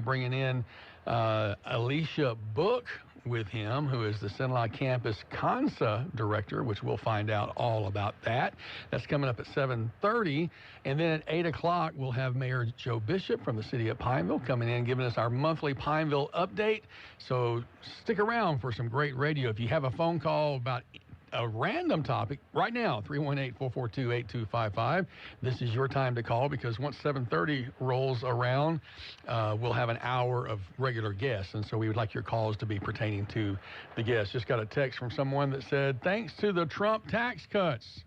bringing in Alicia Book with him, who is the Cenla Campus CONSA director, which we'll find out all about that. That's coming up at 7:30. And then at 8 o'clock, we'll have Mayor Joe Bishop from the city of Pineville coming in, giving us our monthly Pineville update. So stick around for some great radio. If you have a phone call about a random topic right now, 318-442-8255. This is your time to call, because once 7:30 rolls around, we'll have an hour of regular guests. And so we would like your calls to be pertaining to the guests. Just got a text from someone that said, thanks to the Trump tax cuts.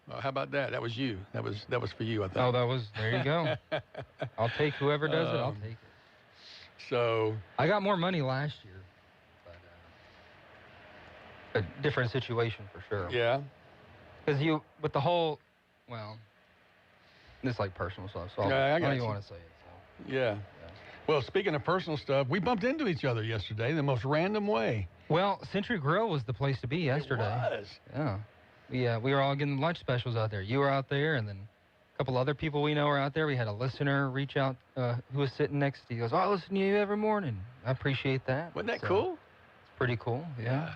How about that? That was you. That was for you, I think. Oh, there you go. I'll take whoever does it. I'll take it. So I got more money last year. A different situation for sure. Yeah. Because with the whole, well, it's like personal stuff, so I don't even want to say it. So. Yeah. Well, speaking of personal stuff, we bumped into each other yesterday in the most random way. Well, Century Grill was the place to be yesterday. It was. Yeah. We were all getting lunch specials out there. You were out there, and then a couple other people we know were out there. We had a listener reach out who was sitting next to you. He goes, I listen to you every morning. I appreciate that. Wasn't that cool? It's pretty cool, yeah.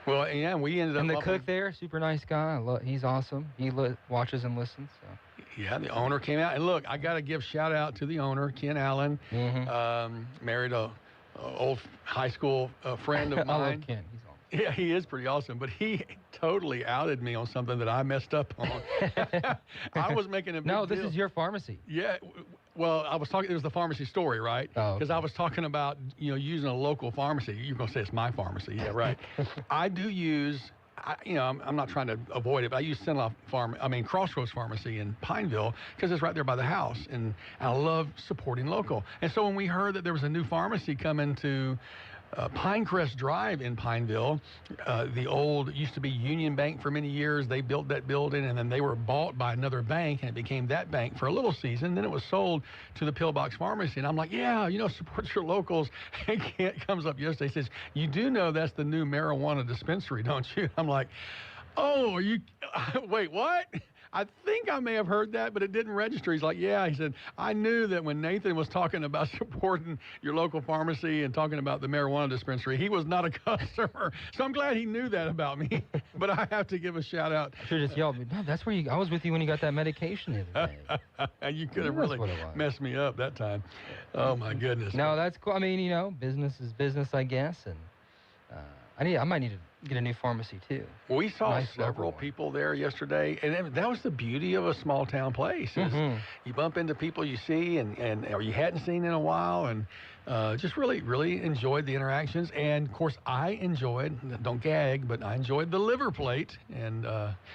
Well, yeah, we ended up... And the cook there, super nice guy. He's awesome. He watches and listens. So. Yeah, the owner came out. And look, I got to give shout out to the owner, Ken Allen. Married a old high school friend of mine. I love Ken. He's awesome. Yeah, he is pretty awesome. But he totally outed me on something that I messed up on. I was making a big No, this deal. is your pharmacy. Yeah. Well, I was talking, it was the pharmacy story, right? Oh, because I was talking about, using a local pharmacy. You're going to say it's my pharmacy. Yeah, right. I do use, I'm not trying to avoid it, but I use Crossroads Pharmacy in Pineville, because it's right there by the house. And I love supporting local. And so when we heard that there was a new pharmacy coming to Pinecrest Drive in Pineville, the old, used to be Union Bank for many years. They built that building, and then they were bought by another bank, and it became that bank for a little season. Then it was sold to the Pillbox Pharmacy, and I'm like, yeah, support your locals. And Kent comes up yesterday, says, you do know that's the new marijuana dispensary, don't you? I'm like, oh, wait, what? I think I may have heard that, but it didn't register. He's like, yeah. He said, I knew that when Nathan was talking about supporting your local pharmacy and talking about the marijuana dispensary, he was not a customer. So I'm glad he knew that about me. But I have to give a shout out. I should have just yelled, no, that's where I was with you when you got that medication the other day. You could have really messed me up that time. Oh, my goodness. No, that's cool. I mean, business is business, I guess. And I might need to get a new pharmacy too. We saw several people there yesterday, and that was the beauty of a small town place. Is you bump into people you see or you hadn't seen in a while, and just really, really enjoyed the interactions. And of course, I enjoyed, don't gag, but I enjoyed the liver plate. And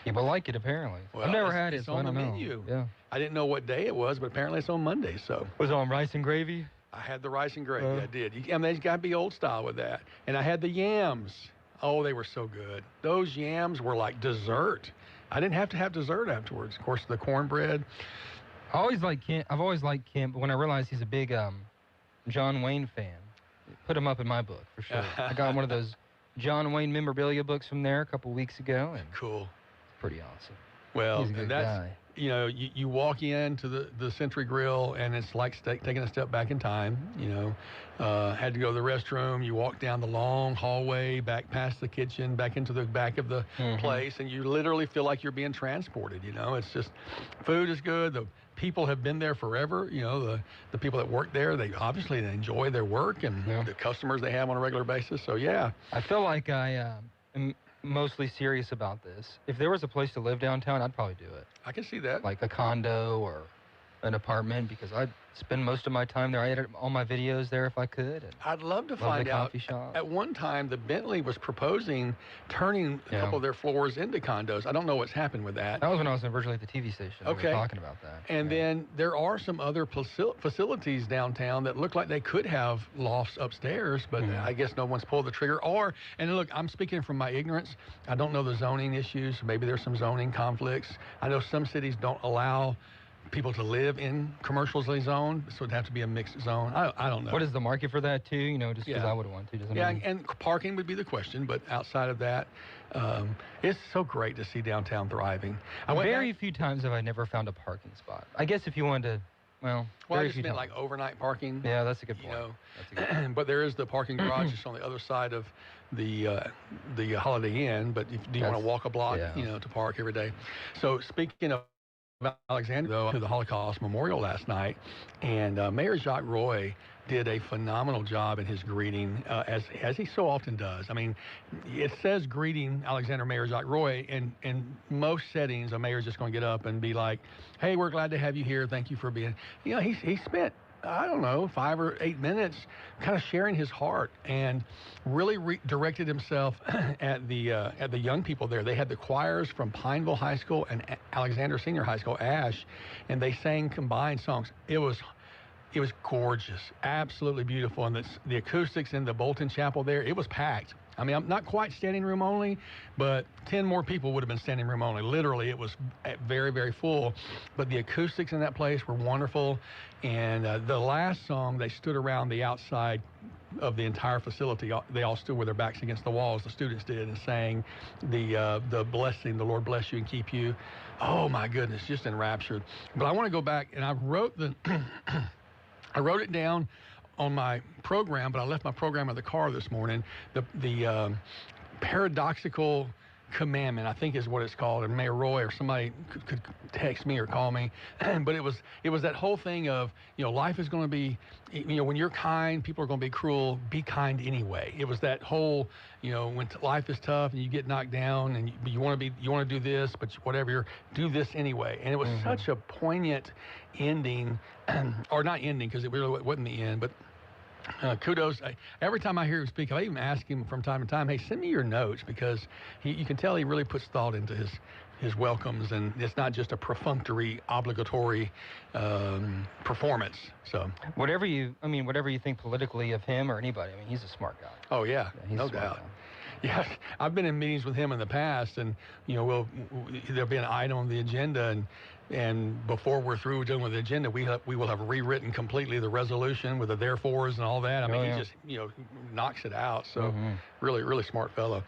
people like it apparently. Well, I've never had it, it's so on I don't the know. menu. Yeah. I didn't know what day it was, but apparently it's on Monday. So was it on rice and gravy? I had the rice and gravy. I did. There's got to be old style with that. And I had the yams. Oh, they were so good. Those yams were like dessert. I didn't have to have dessert afterwards. Of course, the cornbread. I've always liked Kent, but when I realized he's a big John Wayne fan, put him up in my book for sure. I got one of those John Wayne memorabilia books from there a couple weeks ago. And cool. It's pretty awesome. Well, he's a good guy. You walk into the Century Grill, and it's like taking a step back in time. Had to go to the restroom. You walk down the long hallway, back past the kitchen, back into the back of the place, and you literally feel like you're being transported. It's just, food is good. The people have been there forever. The people that work there, they obviously enjoy their work, and the customers they have on a regular basis. So, yeah. I feel like I am mostly serious about this. If there was a place to live downtown, I'd probably do it. I can see that. Like a condo or an apartment, because I'd spend most of my time there. I edit all my videos there if I could. I'd love to find out. At one time, the Bentley was proposing turning a couple of their floors into condos. I don't know what's happened with that. That was when I was originally at the TV station. Okay. We were talking about that. And then there are some other facilities downtown that look like they could have lofts upstairs, but I guess no one's pulled the trigger. And look, I'm speaking from my ignorance. I don't know the zoning issues. Maybe there's some zoning conflicts. I know some cities don't allow people to live in commercially zoned, so it'd have to be a mixed zone. I don't know. What is the market for that too? Just because I would want to. And parking would be the question, but outside of that, it's so great to see downtown thriving. Very few times have I never found a parking spot. I guess if you wanted to Well, Well, I very just few meant times. like overnight parking. Yeah, that's a good You point. know, That's a good point. but there is the parking garage just on the other side of the Holiday Inn. But do you want to That's- walk a block, yeah. you know, to park every day? So speaking of Alexander, though, to the Holocaust Memorial last night, and Mayor Jacques Roy did a phenomenal job in his greeting, as he so often does. I mean, it says greeting Alexander Mayor Jacques Roy, and in most settings, a mayor's just going to get up and be like, "Hey, we're glad to have you here. Thank you for being." You know, he spent, I don't know, 5 or 8 minutes kind of sharing his heart and really directed himself at the young people there. They had the choirs from Pineville High School and Alexander Senior High School, Ash, and they sang combined songs. It was gorgeous, absolutely beautiful. And the acoustics in the Bolton Chapel there, it was packed. I mean, I'm not quite standing room only, but 10 more people would have been standing room only. Literally, it was very, very full. But the acoustics in that place were wonderful. And the last song, they stood around the outside of the entire facility. They all stood with their backs against the walls, the students did, and sang the blessing, "The Lord bless you and keep you." Oh, my goodness, just enraptured. But I want to go back, and I wrote I wrote it down on my program, but I left my program in the car this morning. The paradoxical commandment, I think is what it's called, and Mayor Roy or somebody could text me or call me. But it was that whole thing of, you know, life is going to be, you know, when you're kind, people are going to be cruel. Be kind anyway. It was that whole, you know, when life is tough and you get knocked down and you want to do this, but whatever, do this anyway. And it was such a poignant ending, or not ending because it really wasn't the end, but kudos. Every time I hear him speak, I even ask him from time to time, "Hey, send me your notes," because you can tell he really puts thought into his welcomes, and it's not just a perfunctory, obligatory performance. So Whatever you think politically of him or anybody, I mean, he's a smart guy. oh yeah, He's no a smart doubt. guy. Yeah, I've been in meetings with him in the past, and you know, there'll be an item on the agenda, and before we're through doing with the agenda, we will have rewritten completely the resolution with the therefores and all that. I mean, yeah. he just, you know, knocks it out. So really, really smart fellow.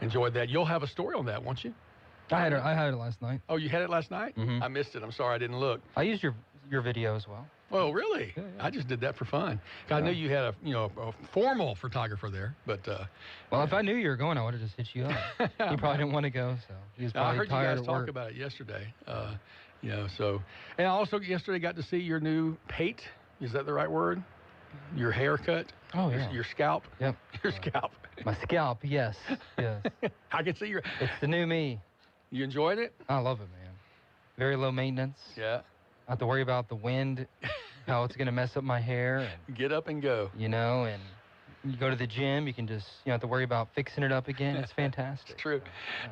Enjoyed that. You'll have a story on that, won't you? I had it last night. Oh, you had it last night? I missed it. I'm sorry, I didn't look. I used your video as well. Oh, really? Yeah. I just did that for fun. I knew you had a formal photographer there, but Well, if I knew you were going, I would have just hit you up. You probably didn't want to go, so he was I probably heard you tired guys at talk work. about it yesterday. You know, so, and I also yesterday got to see your new pate. Is that the right word? Your haircut? Oh, yeah. Your scalp? Yep. Your scalp. My scalp, yes. I can see your. It's the new me. You enjoyed it? I love it, man. Very low maintenance. Yeah. I have to worry about the wind, how it's going to mess up my hair. And, Get up and go. you know, and you go to the gym, you can just, you don't have to worry about fixing it up again. It's fantastic. It's true.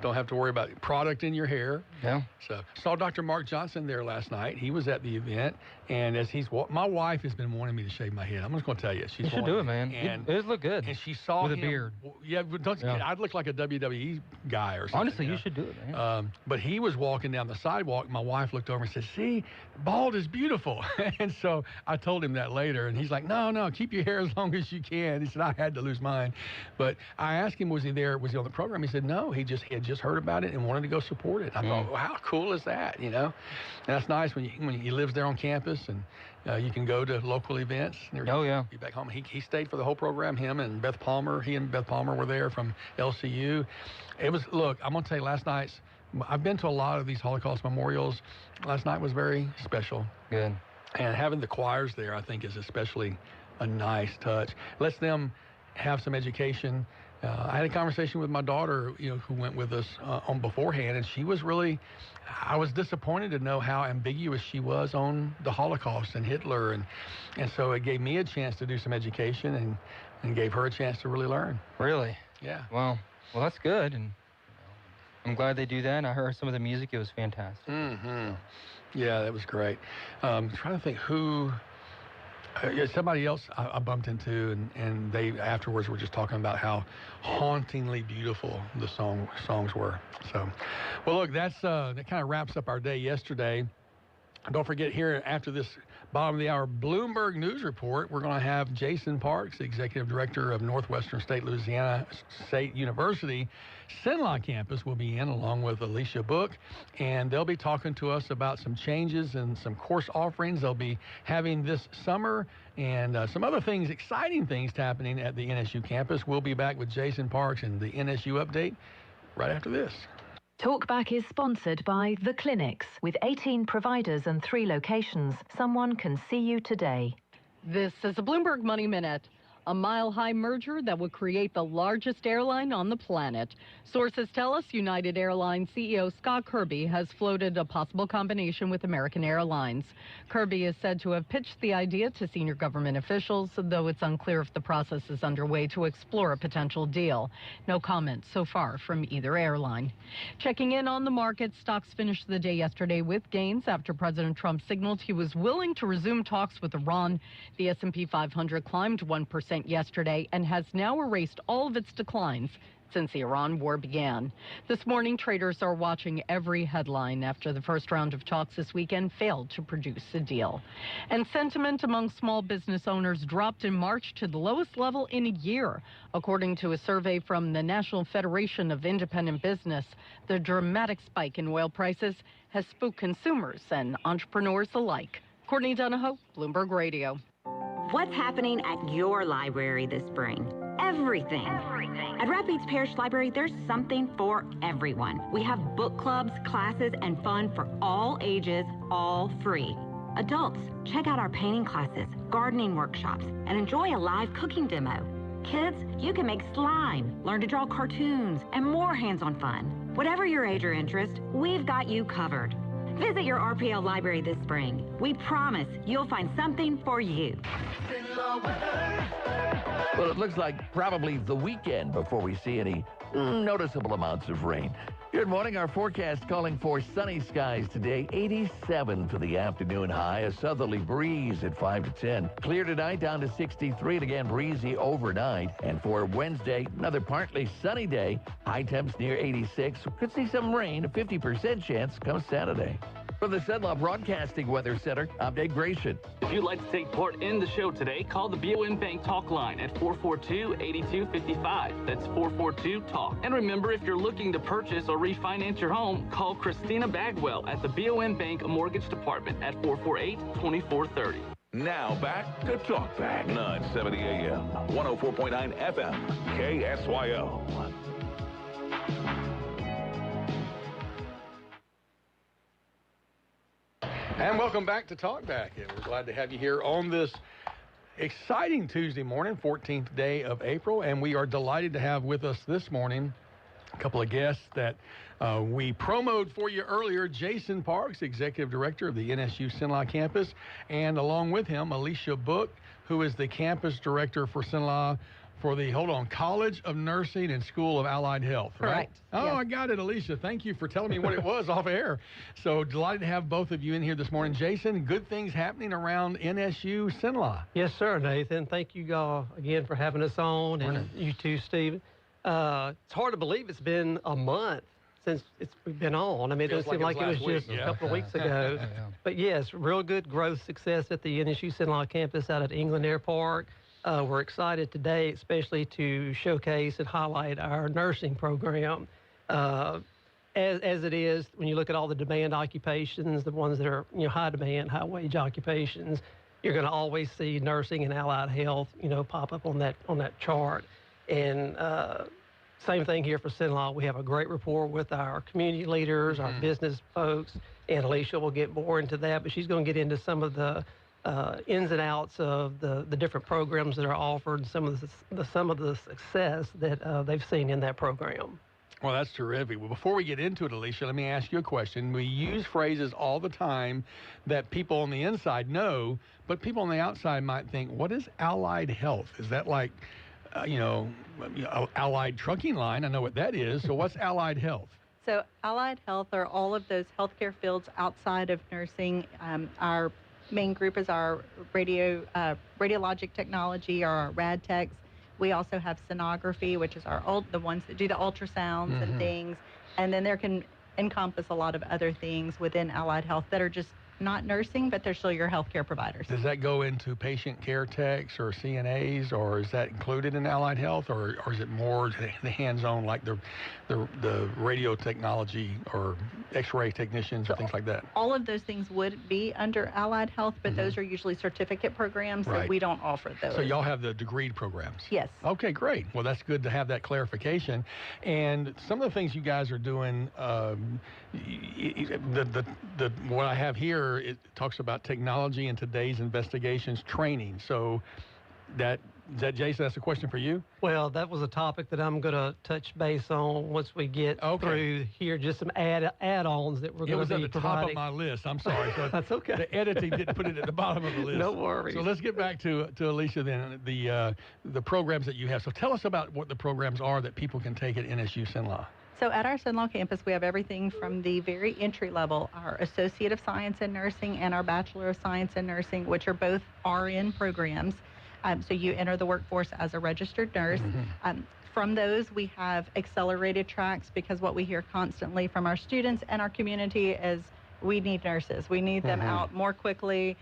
Don't have to worry about product in your hair. Yeah. So saw Dr. Mark Johnson there last night. He was at the event, and as my wife has been wanting me to shave my head. I'm just going to tell you, she's You should do it, man. And It look good. and she saw With a him, beard. Yeah, but I'd look like a WWE guy or something. Honestly, you you know? should do it, man. But he was walking down the sidewalk. My wife looked over and said, "See, bald is beautiful." And so I told him that later, and he's like, "No, keep your hair as long as you can." He said, "I had to lose mine." But I asked him, was he on the program? He said, no, he had just heard about it and wanted to go support it. I thought, well, how cool is that, you know? And that's nice when he lives there on campus, and you can go to local events. Oh, yeah. Be back home. He stayed for the whole program. He and Beth Palmer were there from LCU. Look, I'm going to tell you, last night's, I've been to a lot of these Holocaust memorials. Last night was very special. Good. And having the choirs there, I think, is especially a nice touch. Lets them have some education. I had a conversation with my daughter, you know, who went with us on beforehand, and she was I was disappointed to know how ambiguous she was on the Holocaust and Hitler, and so it gave me a chance to do some education and gave her a chance to really learn. Really? Yeah. Well, that's good, and I'm glad they do that. And I heard some of the music; it was fantastic. Yeah, that was great. Trying to think who. Somebody else I bumped into, and they afterwards were just talking about how hauntingly beautiful the songs were. So, well, look, that kind of wraps up our day yesterday. Don't forget, here after this bottom of the hour Bloomberg News Report, we're going to have Jason Parks, Executive Director of Northwestern State Louisiana State University. Cenla campus will be in along with Alicia Book, and they'll be talking to us about some changes and some course offerings they'll be having this summer and some other things, exciting things happening at the NSU campus. We'll be back with Jason Parks and the NSU Update right after this. Talkback is sponsored by The Clinics. With 18 providers and 3 locations, someone can see you today. This is a Bloomberg Money Minute. A mile-high merger that would create the largest airline on the planet. Sources tell us United Airlines CEO Scott Kirby has floated a possible combination with American Airlines. Kirby is said to have pitched the idea to senior government officials, though it's unclear if the process is underway to explore a potential deal. No comment so far from either airline. Checking in on the market, stocks finished the day yesterday with gains after President Trump signaled he was willing to resume talks with Iran. The S&P 500 climbed 1% yesterday and has now erased all of its declines since the Iran war began. This morning, traders are watching every headline after the first round of talks this weekend failed to produce a deal. And sentiment among small business owners dropped in March to the lowest level in a year. According to a survey from the National Federation of Independent Business, the dramatic spike in oil prices has spooked consumers and entrepreneurs alike. Courtney Donahoe, Bloomberg Radio. What's happening at your library this spring? Everything. At Rapides Parish Library, there's something for everyone. We have book clubs, classes, and fun for all ages, all free. Adults, check out our painting classes, gardening workshops, and enjoy a live cooking demo. Kids, you can make slime, learn to draw cartoons, and more hands-on fun. Whatever your age or interest, we've got you covered. Visit your RPL library this spring. We promise you'll find something for you. Well, it looks like probably the weekend before we see any noticeable amounts of rain. Good morning. Our forecast calling for sunny skies today. 87 for the afternoon high. A southerly breeze at 5 to 10. Clear tonight down to 63 and again breezy overnight. And for Wednesday, another partly sunny day. High temps near 86. Could see some rain. A 50% chance come Saturday. From the Cenla Broadcasting Weather Center, I'm Dave Grayson. If you'd like to take part in the show today, call the BOM Bank Talk line at 442-8255. That's 442-TALK. And remember, if you're looking to purchase or refinance your home, call Christina Bagwell at the BOM Bank Mortgage Department at 448-2430. Now back to Talk Back, 970 AM, 104.9 FM, KSYO. And welcome back to Talk Back. And we're glad to have you here on this exciting Tuesday morning, 14th day of April. And we are delighted to have with us this morning a couple of guests that we promoted for you earlier. Jason Parks, Executive Director of the NSU Cenla campus, and along with him, Alicia Book, who is the Campus Director for Cenla for the, College of Nursing and School of Allied Health, right? Correct. Oh, yes. I got it, Alicia. Thank you for telling me what it was off air. So delighted to have both of you in here this morning. Jason, good things happening around NSU Cenla. Yes, sir, Nathan. Thank you all again for having us on, and you too, Stephen. It's hard to believe it's been a month since we've been on. I mean, it doesn't seem like it was just a couple of weeks ago. But yes, real good growth success at the NSU Cenla campus out at England Air Park. We're excited today, especially to showcase and highlight our nursing program. As it is, when you look at all the demand occupations, the ones that are high demand, high wage occupations, you're going to always see nursing and allied health, pop up on that chart. And same thing here for Cenla. We have a great rapport with our community leaders, our business folks, and Alicia will get more into that, but she's going to get into some of the ins and outs of the different programs that are offered, some of the success that they've seen in that program. Well, that's terrific. Well, before we get into it, Alicia, let me ask you a question. We use phrases all the time that people on the inside know, but people on the outside might think, what is allied health? Is that like, allied trucking line? I know what that is. So what's allied health? So allied health are all of those healthcare fields outside of nursing. Our main group is our radiologic technology, or our rad techs. We also have sonography, which is the ones that do the ultrasounds and things. And then there can encompass a lot of other things within allied health that are just not nursing, but they're still your healthcare providers. Does that go into patient care techs or CNAs, or is that included in allied health, or is it more the hands-on, like the radio technology or X-ray technicians and things like that? All of those things would be under allied health, but those are usually certificate programs, so we don't offer those. So y'all have the degreed programs? Yes. Okay, great. Well, that's good to have that clarification. And some of the things you guys are doing, what I have here, it talks about technology in today's investigations training. So is that Jason? That's a question for you? Well, that was a topic that I'm going to touch base on once we get through here. Just some add-ons that we're going to be providing. It was at the top of my list. I'm sorry. So that's okay. The editing didn't put it at the bottom of the list. No worries. So let's get back to Alicia then. The programs that you have. So tell us about what the programs are that people can take at NSU Cenla. So at our Cenla campus, we have everything from the very entry level, our Associate of Science in Nursing and our Bachelor of Science in Nursing, which are both RN programs. So you enter the workforce as a registered nurse. From those, we have accelerated tracks, because what we hear constantly from our students and our community is we need nurses. We need them out more quickly.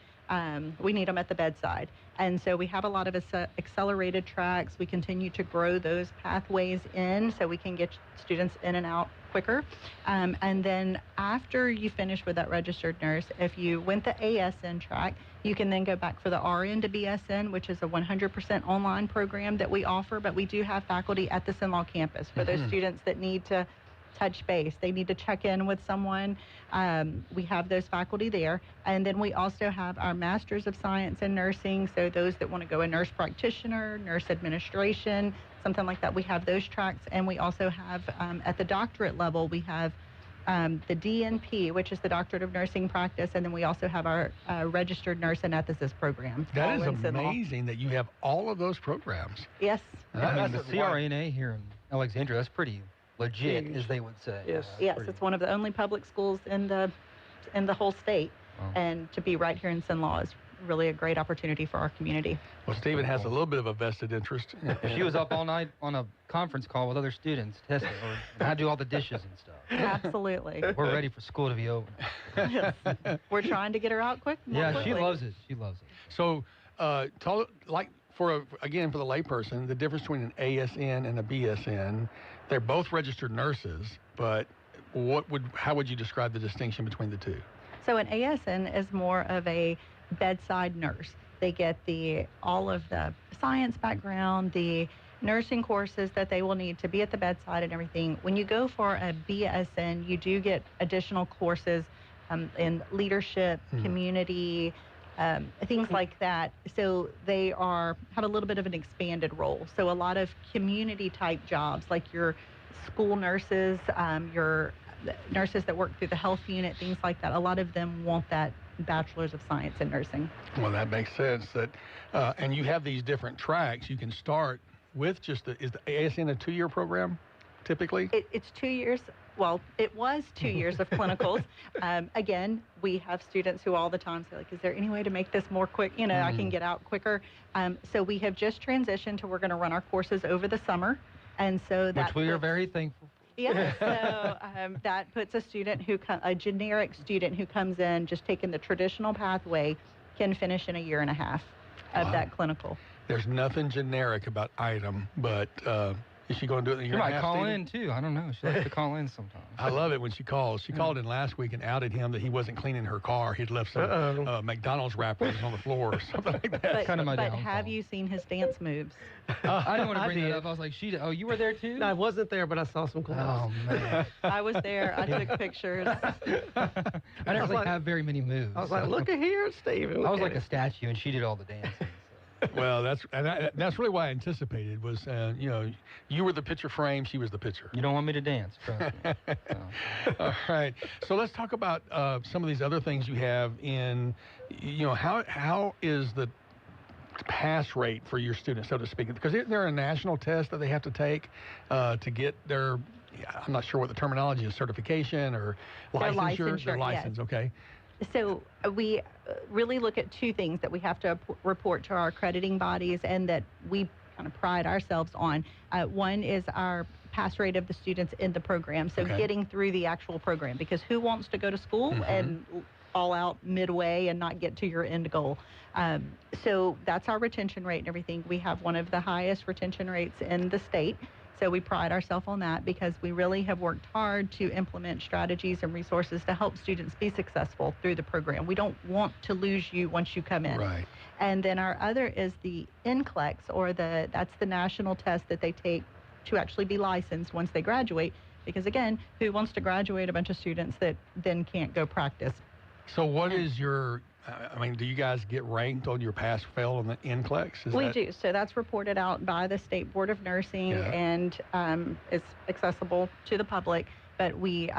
We need them at the bedside. And so we have a lot of accelerated tracks. We continue to grow those pathways in so we can get students in and out quicker. And then after you finish with that registered nurse, if you went the ASN track, you can then go back for the RN to BSN, which is a 100% online program that we offer, but we do have faculty at the Cenla campus for those students that need to touch base. They need to check in with someone. We have those faculty there. And then we also have our Masters of Science in Nursing. So those that want to go a nurse practitioner, nurse administration, something like that, we have those tracks. And we also have, at the doctorate level, we have the DNP, which is the Doctorate of Nursing Practice. And then we also have our Registered Nurse Anesthetist program. That is amazing that you have all of those programs. Yes. I mean, the CRNA here in Alexandria, that's pretty legit, as they would say. Yes. Yes, it's one of the only public schools in the whole state, and to be right here in Cenla is really a great opportunity for our community. Well, Stephen has a little bit of a vested interest. She was up all night on a conference call with other students testing, or I do all the dishes and stuff. Absolutely. We're ready for school to be over. Yes. We're trying to get her out quick. Yeah, she loves it. She loves it. So, for the layperson, the difference between an ASN and a BSN, they're both registered nurses, but how would you describe the distinction between the two? So an ASN is more of a bedside nurse. They get all of the science background, the nursing courses that they will need to be at the bedside and everything. When you go for a BSN, you do get additional courses in leadership, community, things like that. So they have a little bit of an expanded role. So a lot of community type jobs, like your school nurses, your nurses that work through the health unit, things like that. A lot of them want that Bachelor's of Science in Nursing. Well, that makes sense. And you have these different tracks. You can start with is the ASN a 2-year program, typically? It's 2 years. Well, it was 2 years of clinicals. Again, we have students who all the time say, like, is there any way to make this more quick? I can get out quicker. So we have just transitioned to we're going to run our courses over the summer. And so which we are very thankful. Yeah, so that puts a generic student who comes in just taking the traditional pathway can finish in a year and a half of that clinical. There's nothing generic about item, but is she going to do it in a year and a half? She might call in, too. I don't know. She likes to call in sometimes. I love it when she calls. She called in last week and outed him that he wasn't cleaning her car. He'd left some McDonald's wrappers on the floor or something like that. But have you seen his dance moves? I didn't want to bring that up. I was like, you were there, too? No, I wasn't there, but I saw some clips. Oh, man. I was there. I took pictures. I didn't really have very many moves. I was like, look at here, Stephen. I was like a statue, and she did all the dancing. Well, that's really why I anticipated was, you were the picture frame, she was the pitcher. You don't want me to dance, trust me. No. All right. So let's talk about some of these other things you have in, how is the pass rate for your students, so to speak? Because isn't there a national test that they have to take to get their, I'm not sure what the terminology is, certification or licensure? Their license, yes. Okay. So we really look at two things that we have to report to our accrediting bodies and that we kind of pride ourselves on. One is our pass rate of the students in the program, so getting through the actual program, because who wants to go to school and fall out midway and not get to your end goal. So that's our retention rate and everything. We have one of the highest retention rates in the state. So we pride ourselves on that because we really have worked hard to implement strategies and resources to help students be successful through the program. We don't want to lose you once you come in. Right. And then our other is the NCLEX, or that's the national test that they take to actually be licensed once they graduate. Because again, who wants to graduate a bunch of students that then can't go practice? So what is your, I mean, do you guys get ranked on your pass fail on the NCLEX? We do. So that's reported out by the State Board of Nursing, and it's accessible to the public. But we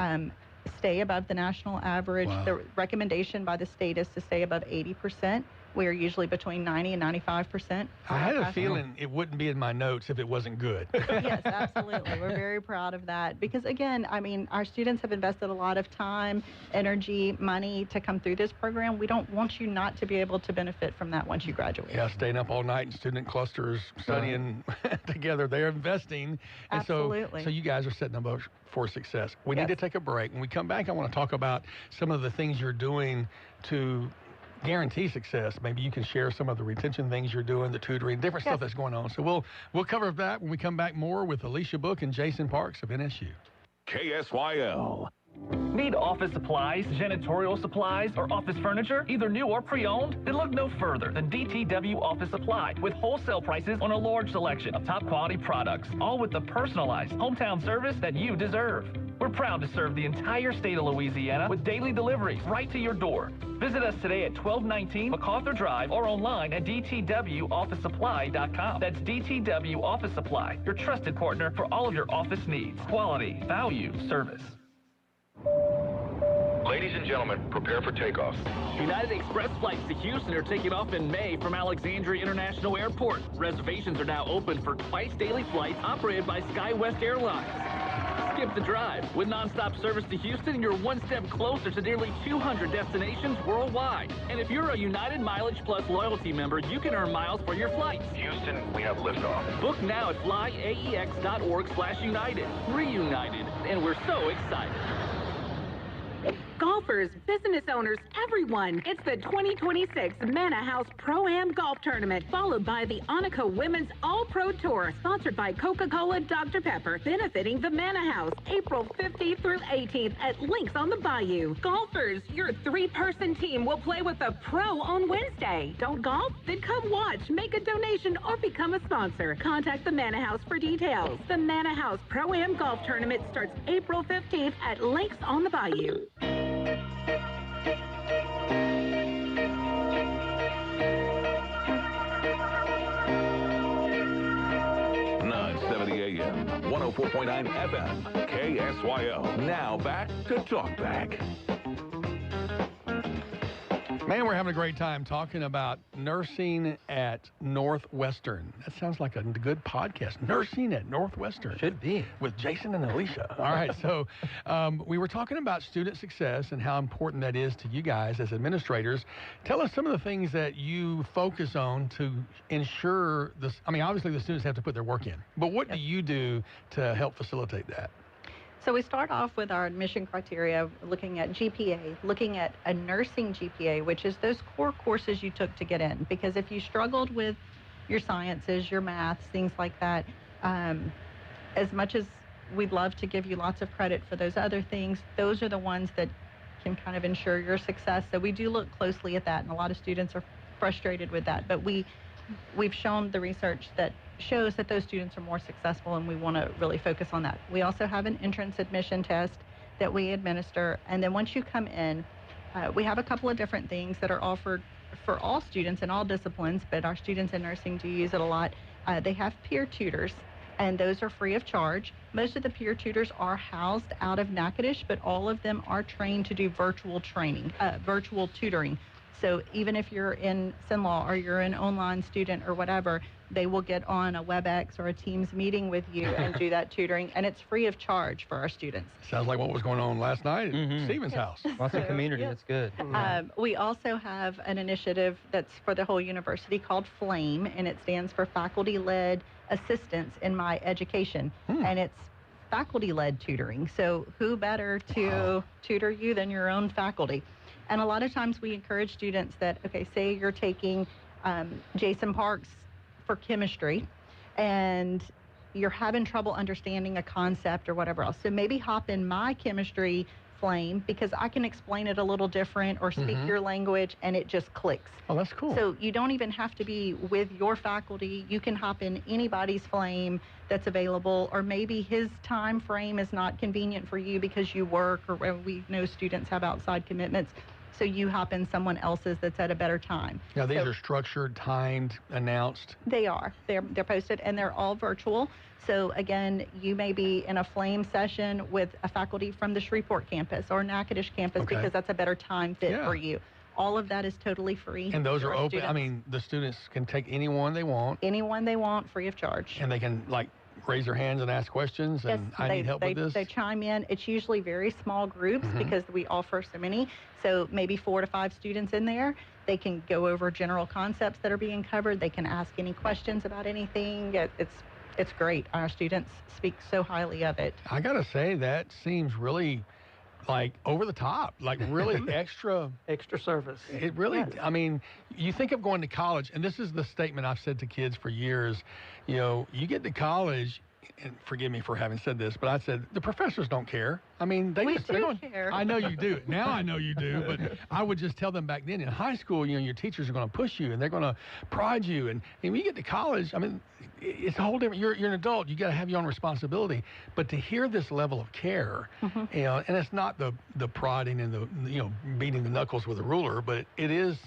stay above the national average. Wow. The recommendation by the state is to stay above 80%. We are usually between 90 and 95%. I had a feeling it wouldn't be in my notes if it wasn't good. Yes, absolutely. We're very proud of that because, again, I mean, our students have invested a lot of time, energy, money to come through this program. We don't want you not to be able to benefit from that once you graduate. Yeah, staying up all night in student clusters, studying together. They're investing. And absolutely. So you guys are setting them up for success. We need to take a break. When we come back, I want to talk about some of the things you're doing to guarantee success. Maybe you can share some of the retention things you're doing, the tutoring, different stuff that's going on. So we'll cover that when we come back more with Alicia Book and Jason Parks of NSU. KSYL. Need office supplies, janitorial supplies, or office furniture, either new or pre-owned? Then look no further than DTW Office Supply, with wholesale prices on a large selection of top quality products, all with the personalized hometown service that you deserve. We're proud to serve the entire state of Louisiana with daily deliveries right to your door. Visit us today at 1219 MacArthur Drive or online at dtwofficesupply.com. That's DTW Office Supply, your trusted partner for all of your office needs. Quality, value, service. Ladies and gentlemen, prepare for takeoff. United Express flights to Houston are taking off in May from Alexandria International Airport. Reservations are now open for twice daily flights operated by SkyWest Airlines. Skip the drive. With nonstop service to Houston, you're one step closer to nearly 200 destinations worldwide. And if you're a United Mileage Plus loyalty member, you can earn miles for your flights. Houston, we have liftoff. Book now at flyaex.org/united. Reunited. And we're so excited. Golfers, business owners, everyone. It's the 2026 Manor House Pro-Am Golf Tournament, followed by the Annika Women's All-Pro Tour, sponsored by Coca-Cola Dr. Pepper, benefiting the Manor House, April 15th through 18th at Links on the Bayou. Golfers, your 3-person team will play with a pro on Wednesday. Don't golf? Then come watch, make a donation, or become a sponsor. Contact the Manor House for details. The Manor House Pro-Am Golf Tournament starts April 15th at Links on the Bayou. 970 AM, 104.9 FM, KSYL. Now back to Talkback. Man, we're having a great time talking about nursing at Northwestern. That sounds like a good podcast. Nursing at Northwestern. Should be. With Jason and Alicia. All right, so we were talking about student success and how important that is to you guys as administrators. Tell us some of the things that you focus on to ensure this. I mean, obviously the students have to put their work in, but what do you do to help facilitate that? So we start off with our admission criteria, looking at GPA, looking at a nursing GPA, which is those core courses you took to get in. Because if you struggled with your sciences, your maths, things like that, as much as we'd love to give you lots of credit for those other things, those are the ones that can kind of ensure your success. So we do look closely at that, and a lot of students are frustrated with that. But we've shown the research that shows that those students are more successful, and we want to really focus on that. We also have an entrance admission test that we administer, and then once you come in, we have a couple of different things that are offered for all students in all disciplines, but our students in nursing do use it a lot. They have peer tutors, and those are free of charge. Most of the peer tutors are housed out of Natchitoches, but all of them are trained to do virtual training, virtual tutoring. So even if you're in Cenla or you're an online student or whatever, they will get on a WebEx or a Teams meeting with you and do that tutoring, and it's free of charge for our students. Sounds like what was going on last night at Stephen's house. Lots of community, that's good. We also have an initiative that's for the whole university called FLAME, and it stands for Faculty-Led Assistance in My Education, and it's faculty-led tutoring. So who better to tutor you than your own faculty? And a lot of times we encourage students that, okay, say you're taking Jason Parks for chemistry, and you're having trouble understanding a concept or whatever else. So maybe hop in my chemistry flame, because I can explain it a little different or speak your language, and it just clicks. Oh, that's cool. So you don't even have to be with your faculty. You can hop in anybody's flame that's available, or maybe his time frame is not convenient for you because you work, or we know students have outside commitments. So you hop in someone else's that's at a better time. Now, these are structured, timed, announced? They are. They're posted, and they're all virtual. So again, you may be in a flame session with a faculty from the Shreveport campus or Natchitoches campus, because that's a better time fit for you. All of that is totally free. And those are open. Students. I mean, the students can take anyone they want. Anyone they want, free of charge. And they can, like, raise their hands and ask questions, and I need help with this? They chime in. It's usually very small groups because we offer so many. So maybe 4 to 5 students in there. They can go over general concepts that are being covered. They can ask any questions about anything. It's great. Our students speak so highly of it. I got to say, that seems really like over the top, like really extra service. It really, I mean, you think of going to college, and this is the statement I've said to kids for years, you know, you get to college, and forgive me for having said this, but I said, the professors don't care. I mean, they don't care. I know you do. Now I know you do, but I would just tell them back then in high school, you know, your teachers are going to push you and they're going to prod you. And when you get to college, I mean, it's a whole different, you're an adult, you got to have your own responsibility. But to hear this level of care, you know, and it's not the prodding and the, you know, beating the knuckles with a ruler, but it is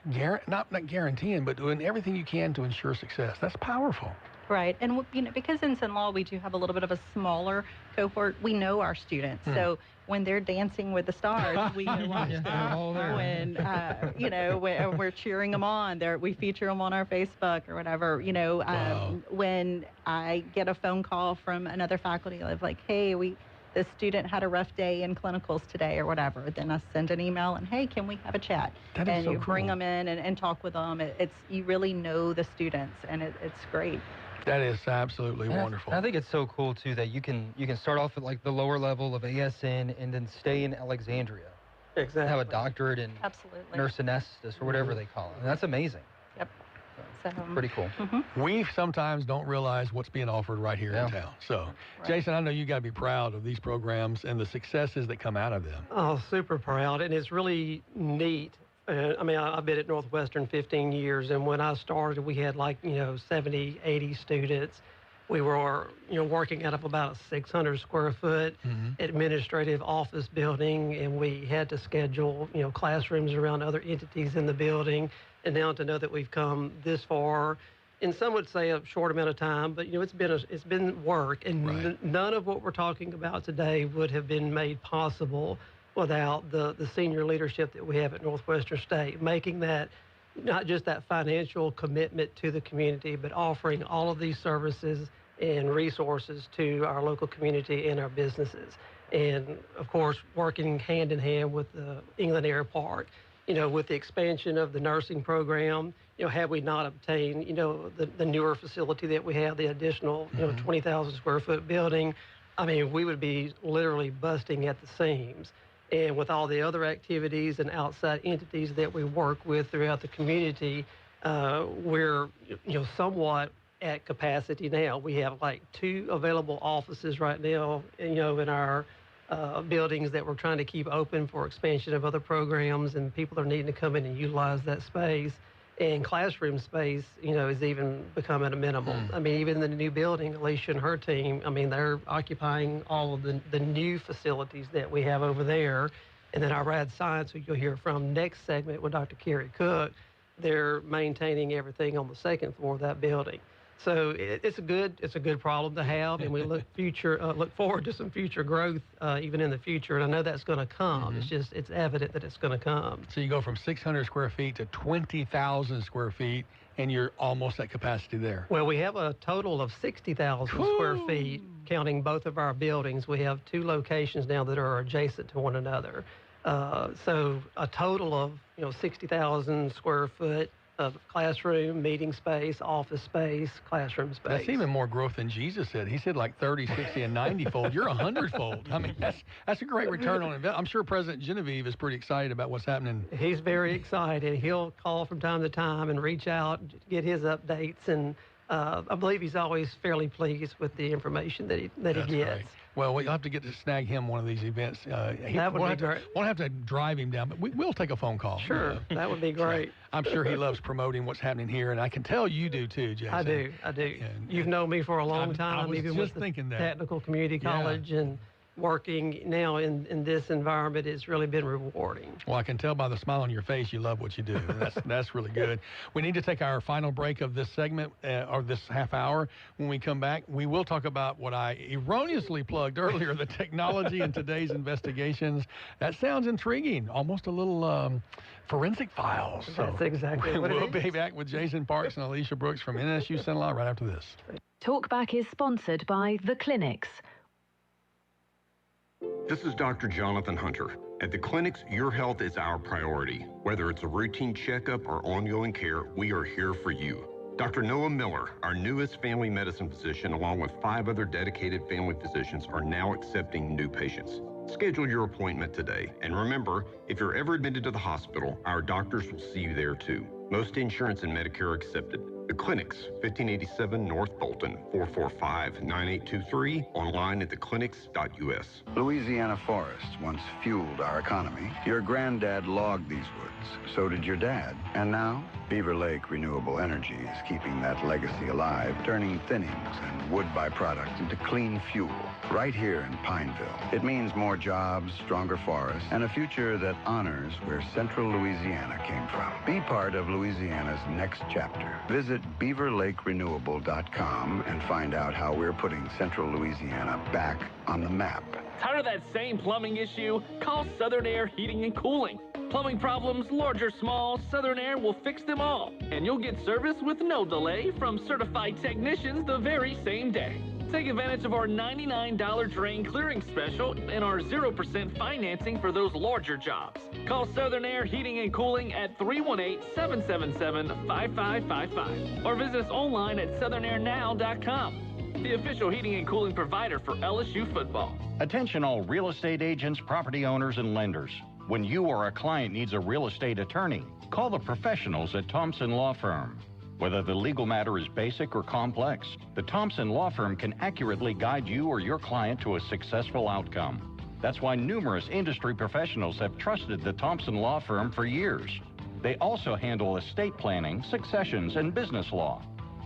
not guaranteeing, but doing everything you can to ensure success. That's powerful. Right. And, you know, because in St. Law we do have a little bit of a smaller cohort, we know our students. So when they're dancing with the stars, we know our stuff. When, you know, when we're cheering them on, we feature them on our Facebook or whatever. You know, when I get a phone call from another faculty of like, hey, the student had a rough day in clinicals today or whatever, then I send an email and, hey, can we have a chat? And you bring them in and talk with them. You really know the students, and it's great. That is absolutely wonderful. I think it's so cool too that you can start off at like the lower level of ASN and then stay in Alexandria. Exactly. Have a doctorate in nurse anesthetist or whatever they call it. And that's amazing. Yep. So, pretty cool. We sometimes don't realize what's being offered right here in town. So, Jason, I know you got to be proud of these programs and the successes that come out of them. Oh, super proud. And it's really neat. I mean, I've been at Northwestern 15 years, and when I started, we had like, you know, 70, 80 students. We were, you know, working out of about a 600 square foot administrative office building, and we had to schedule, you know, classrooms around other entities in the building. And now to know that we've come this far, and some would say a short amount of time, but, you know, it's been work, and none of what we're talking about today would have been made possible without the senior leadership that we have at Northwestern State, making that not just that financial commitment to the community, but offering all of these services and resources to our local community and our businesses. And of course, working hand in hand with the England Air Park, you know, with the expansion of the nursing program, you know, had we not obtained, you know, the newer facility that we have, the additional, you know, 20,000 square foot building, I mean, we would be literally busting at the seams. And with all the other activities and outside entities that we work with throughout the community, we're, you know, somewhat at capacity now. We have like 2 available offices right now, you know, in our buildings that we're trying to keep open for expansion of other programs, and people are needing to come in and utilize that space. And classroom space, you know, is even becoming a minimum. I mean, even in the new building, Alicia and her team, I mean, they're occupying all of the new facilities that we have over there. And then our Rad Science, who you'll hear from next segment with Dr. Kerry Cook, they're maintaining everything on the 2nd floor of that building. So it's a good problem to have, and we look forward to some future growth even in the future. And I know that's going to come. It's evident that it's going to come. So you go from 600 square feet to 20,000 square feet, and you're almost at capacity there. Well, we have a total of 60,000 square feet, counting both of our buildings. We have 2 locations now that are adjacent to one another. So a total of, you know, 60,000 square foot of classroom, meeting space, office space, classroom space. That's even more growth than Jesus said. He said like 30, 60, and 90-fold. You're 100-fold. I mean, that's a great return on investment. I'm sure President Genevieve is pretty excited about what's happening. He's very excited. He'll call from time to time and reach out, get his updates, and I believe he's always fairly pleased with the information that he gets. Right. Well, we'll have to get to snag him one of these events. That would be great. Won't have to drive him down, but we'll take a phone call. Sure, that would be great. I'm sure he loves promoting what's happening here, and I can tell you do too, Jason. I do. And you've known me for a long time. I was even just with thinking the that. Technical Community College and working now in this environment has really been rewarding. Well, I can tell by the smile on your face you love what you do. That's really good. We need to take our final break of this segment, or this half hour. When we come back, we will talk about what I erroneously plugged earlier, the technology in today's investigations. That sounds intriguing, almost a little forensic files. That's exactly what it is. We'll be back with Jason Parks and Alicia Brooks from NSU Cenla right after this. Talkback is sponsored by The Clinics. This is Dr. Jonathan Hunter. At the clinics, your health is our priority. Whether it's a routine checkup or ongoing care, we are here for you. Dr. Noah Miller, our newest family medicine physician, along with 5 other dedicated family physicians, are now accepting new patients. Schedule your appointment today. And remember, if you're ever admitted to the hospital, our doctors will see you there too. Most insurance and Medicare are accepted. The Clinics, 1587 North Bolton, 445-9823, online at theclinics.us. Louisiana forests once fueled our economy. Your granddad logged these woods. So did your dad. And now, Beaver Lake Renewable Energy is keeping that legacy alive, turning thinnings and wood byproducts into clean fuel right here in Pineville. It means more jobs, stronger forests, and a future that honors where Central Louisiana came from. Be part of Louisiana's next chapter. Visit BeaverLakeRenewable.com and find out how we're putting Central Louisiana back on the map. Tired of that same plumbing issue? Call Southern Air Heating and Cooling. Plumbing problems, large or small, Southern Air will fix them all. And you'll get service with no delay from certified technicians the very same day. Take advantage of our $99 drain clearing special and our 0% financing for those larger jobs. Call Southern Air Heating and Cooling at 318-777-5555 or visit us online at southernairnow.com. The official heating and cooling provider for LSU football. Attention all real estate agents, property owners, and lenders. When you or a client needs a real estate attorney, call the professionals at Thompson Law Firm. Whether the legal matter is basic or complex, the Thompson Law Firm can accurately guide you or your client to a successful outcome. That's why numerous industry professionals have trusted the Thompson Law Firm for years. They also handle estate planning, successions, and business law.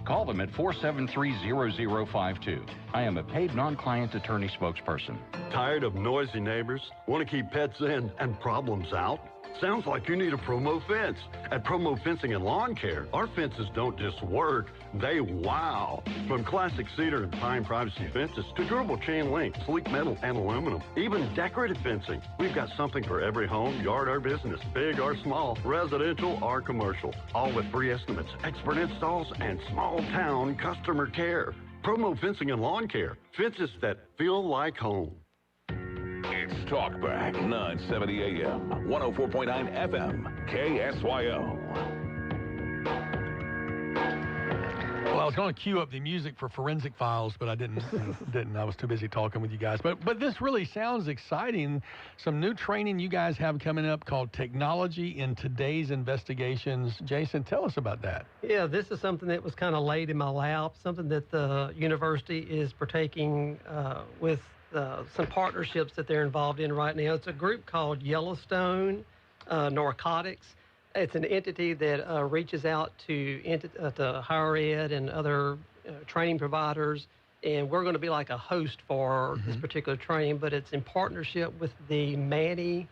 Call them at 473-0052. I am a paid non-client attorney spokesperson. Tired of noisy neighbors? Want to keep pets in and problems out? Sounds like you need a Promo fence. At Promo Fencing and Lawn Care, our fences don't just work, they wow. From classic cedar and pine privacy fences to durable chain link, sleek metal, and aluminum, even decorative fencing. We've got something for every home, yard, or business, big or small, residential or commercial. All with free estimates, expert installs, and small town customer care. Promo Fencing and Lawn Care, fences that feel like home. It's Talkback, 970 AM, 104.9 FM, KSYO. Well, I was going to cue up the music for Forensic Files, but I didn't. I was too busy talking with you guys. But this really sounds exciting. Some new training you guys have coming up called Technology in Today's Investigations. Jason, tell us about that. Yeah, this is something that was kind of laid in my lap, something that the university is partaking with some partnerships that they're involved in right now. It's a group called Yellowstone Narcotics. It's an entity that reaches out to higher ed and other training providers, and we're going to be like a host for this particular training, but it's in partnership with the Manny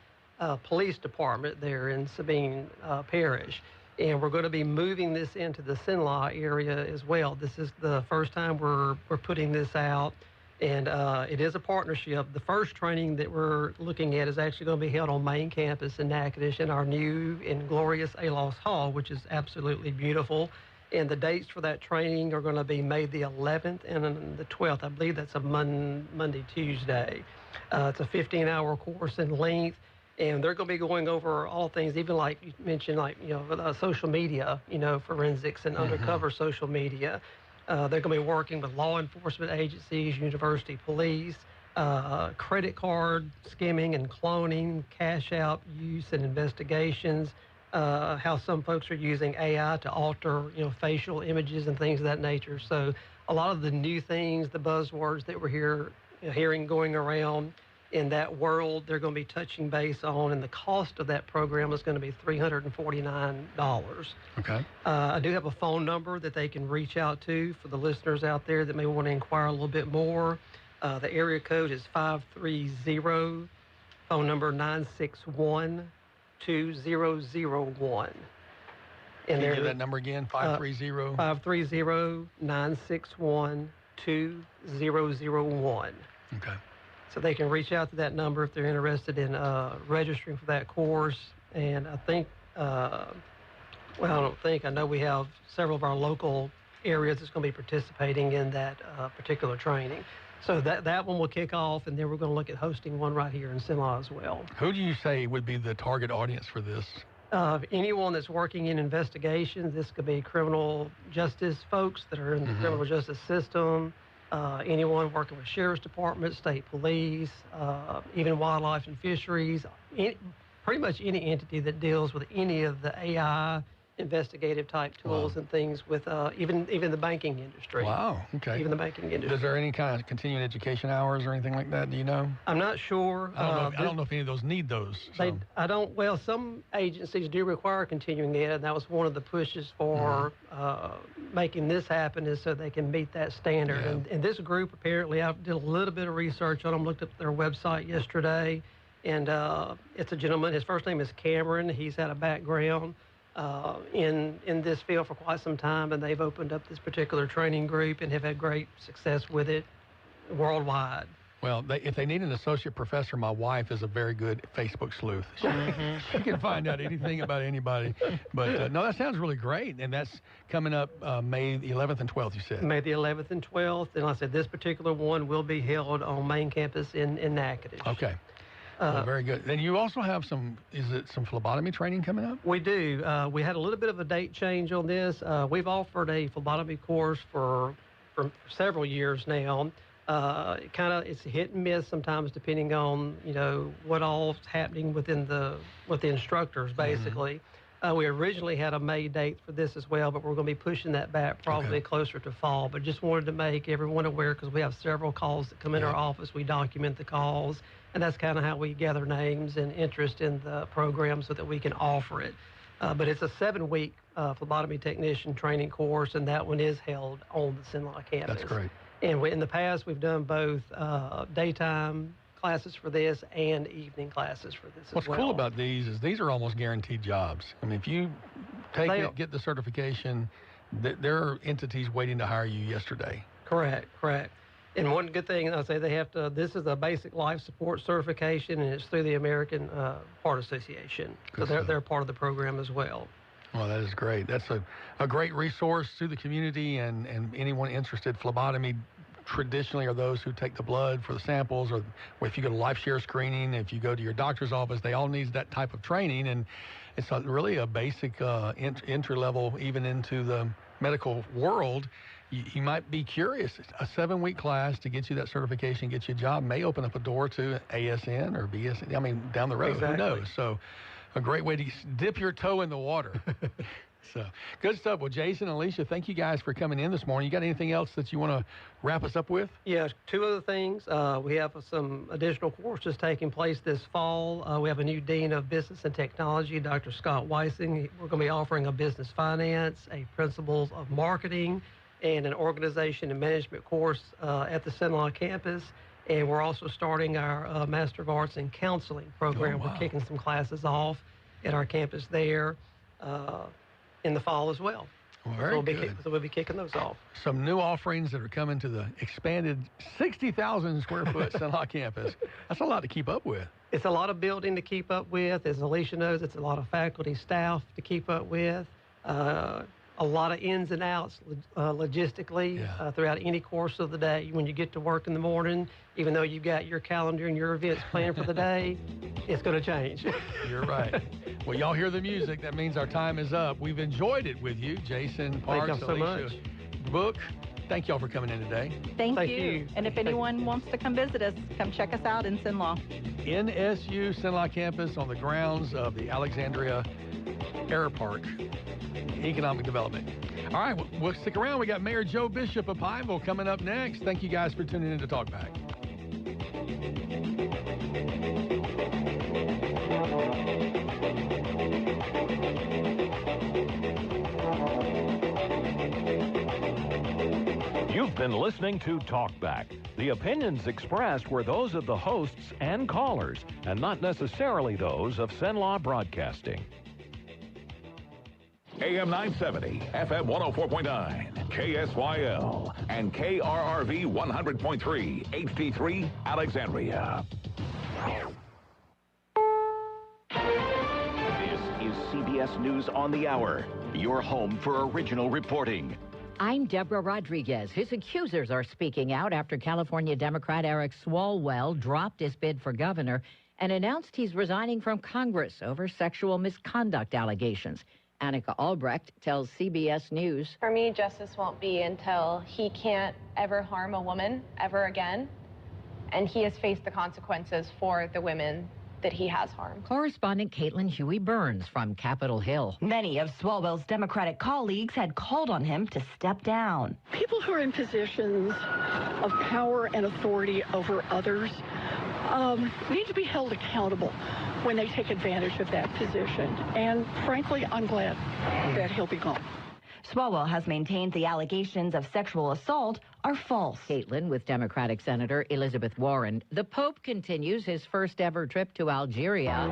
Police Department there in Sabine Parish. And we're going to be moving this into the Cenla area as well. This is the first time we're putting this out. And it is a partnership. The first training that we're looking at is actually going to be held on main campus in Natchitoches in our new and glorious Alois Hall, which is absolutely beautiful. And the dates for that training are going to be May the 11th and the 12th. I believe that's a Monday, Tuesday. It's a 15-hour course in length. And they're going to be going over all things, even like you mentioned, like, social media, forensics and undercover social media. They're going to be working with law enforcement agencies, university police, credit card skimming and cloning, cash out use and investigations, how some folks are using AI to alter, facial images and things of that nature. So a lot of the new things, the buzzwords that we're hearing going around in that world, they're going to be touching base on, and the cost of that program is going to be $349. Okay. I do have a phone number that they can reach out to for the listeners out there that may want to inquire a little bit more. The area code is 530, phone number 961-2001. Can you give that number again? 530? 530-961-2001. Okay. So they can reach out to that number if they're interested in registering for that course. And I think, I know we have several of our local areas that's going to be participating in that particular training. So that one will kick off, and then we're going to look at hosting one right here in Cenla as well. Who do you say would be the target audience for this? Anyone that's working in investigations. This could be criminal justice folks that are in the criminal justice system, anyone working with sheriff's department, state police, even wildlife and fisheries, pretty much any entity that deals with any of the AI investigative type tools and things with even the banking industry. Wow, okay. Even the banking industry. Is there any kind of continuing education hours or anything like that? Do you know? I'm not sure. I don't know if any of those need those. So. Some agencies do require continuing ed, and that was one of the pushes for making this happen, is so they can meet that standard. Yeah. And this group, apparently, I did a little bit of research on them, looked up their website yesterday, and it's a gentleman. His first name is Cameron. He's had a background in this field for quite some time, and they've opened up this particular training group and have had great success with it worldwide. Well, if they need an associate professor, my wife is a very good Facebook sleuth. She can find out anything about anybody. But no, that sounds really great, and that's coming up May the 11th and 12th, you said. May the 11th and 12th, and like I said, this particular one will be held on main campus in Natchitoches. Okay. Well, very good. Then you also have some phlebotomy traiking coming up? We do. We had a little bit of a date change on this. We've offered a phlebotomy course for several years now. It's hit and miss sometimes depending on, what all's happening with the instructors, basically. We originally had a May date for this as well, but we're going to be pushing that back probably closer to fall. But just wanted to make everyone aware, because we have several calls that come in our office. We document the calls, and that's kind of how we gather names and interest in the program so that we can offer it. But it's a 7-week phlebotomy technician training course, and that one is held on the Cenla campus. That's great. And in the past, we've done both daytime classes for this and evening classes for this as well. What's cool about these is these are almost guaranteed jobs. I mean, if you take it, get the certification, there are entities waiting to hire you yesterday. Correct. And one good thing, I'll say, this is a basic life support certification, and it's through the American Heart Association. So they're part of the program as well. Well, that is great. That's a great resource to the community and anyone interested. Phlebotomy traditionally are those who take the blood for the samples, or if you go to LifeShare screening, if you go to your doctor's office, they all need that type of training. And it's really a basic entry level even into the medical world. You might be curious. A 7-week class to get you that certification, get you a job, may open up a door to ASN or BSN. I mean, down the road, Who knows? So a great way to dip your toe in the water. So good stuff. Well, Jason and Alicia, thank you guys for coming in this morning. You got anything else that you want to wrap us up with? Yeah, 2 other things. We have some additional courses taking place this fall. We have a new Dean of Business and Technology, Dr. Scott Weissing. We're going to be offering a business finance, a principles of marketing, and an organization and management course at the Cenla campus. And we're also starting our Master of Arts in Counseling program. Oh, wow. We're kicking some classes off at our campus there in the fall as well. Well, very good. So we'll be kicking those off. Some new offerings that are coming to the expanded 60,000 square foot Cenla campus. That's a lot to keep up with. It's a lot of building to keep up with. As Alicia knows, it's a lot of faculty, staff to keep up with. a lot of ins and outs logistically throughout any course of the day. When you get to work in the morning, even though you've got your calendar and your events planned for the day, it's going to change. You're right. Well, y'all hear the music. That means our time is up. We've enjoyed it with you, Jason Parks. Thank y'all so Alicia much. Book. Thank y'all for coming in today. Thank you. And if anyone wants to come visit us, come check us out in Cenla. NSU Cenla campus on the grounds of the Alexandria Air Park. Economic development. All right, we'll stick around. We got Mayor Joe Bishop of Pineville coming up next. Thank you guys for tuning in to Talkback. You've been listening to Talkback. The opinions expressed were those of the hosts and callers, and not necessarily those of Cenla Broadcasting. AM 970, FM 104.9, KSYL, and KRRV 100.3, HD3, Alexandria. This is CBS News on the Hour, your home for original reporting. I'm Deborah Rodriguez. His accusers are speaking out after California Democrat Eric Swalwell dropped his bid for governor and announced he's resigning from Congress over sexual misconduct allegations. Annika Albrecht tells CBS News. For me, justice won't be until he can't ever harm a woman ever again, and he has faced the consequences for the women that he has harmed. Correspondent Caitlin Huey-Burns from Capitol Hill. Many of Swalwell's Democratic colleagues had called on him to step down. People who are in positions of power and authority over others need to be held accountable when they take advantage of that position. And frankly, I'm glad that he'll be gone. Swalwell has maintained the allegations of sexual assault are false. Caitlin with Democratic Senator Elizabeth Warren. The Pope continues his first ever trip to Algeria.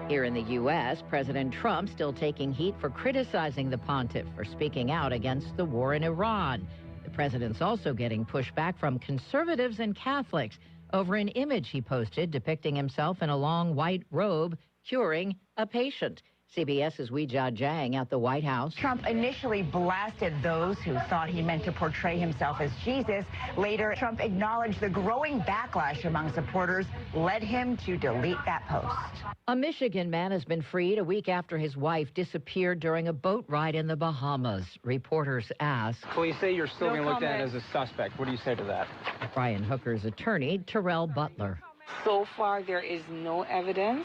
Here in the U.S., President Trump still taking heat for criticizing the pontiff for speaking out against the war in Iran. The president's also getting pushback from conservatives and Catholics over an image he posted depicting himself in a long white robe curing a patient. CBS's Weijia Jiang at the White House. Trump initially blasted those who thought he meant to portray himself as Jesus. Later, Trump acknowledged the growing backlash among supporters led him to delete that post. A Michigan man has been freed a week after his wife disappeared during a boat ride in the Bahamas. Reporters ask. So you say you're still being looked at as a suspect. What do you say to that? Brian Hooker's attorney, Terrell Butler. So far, there is no evidence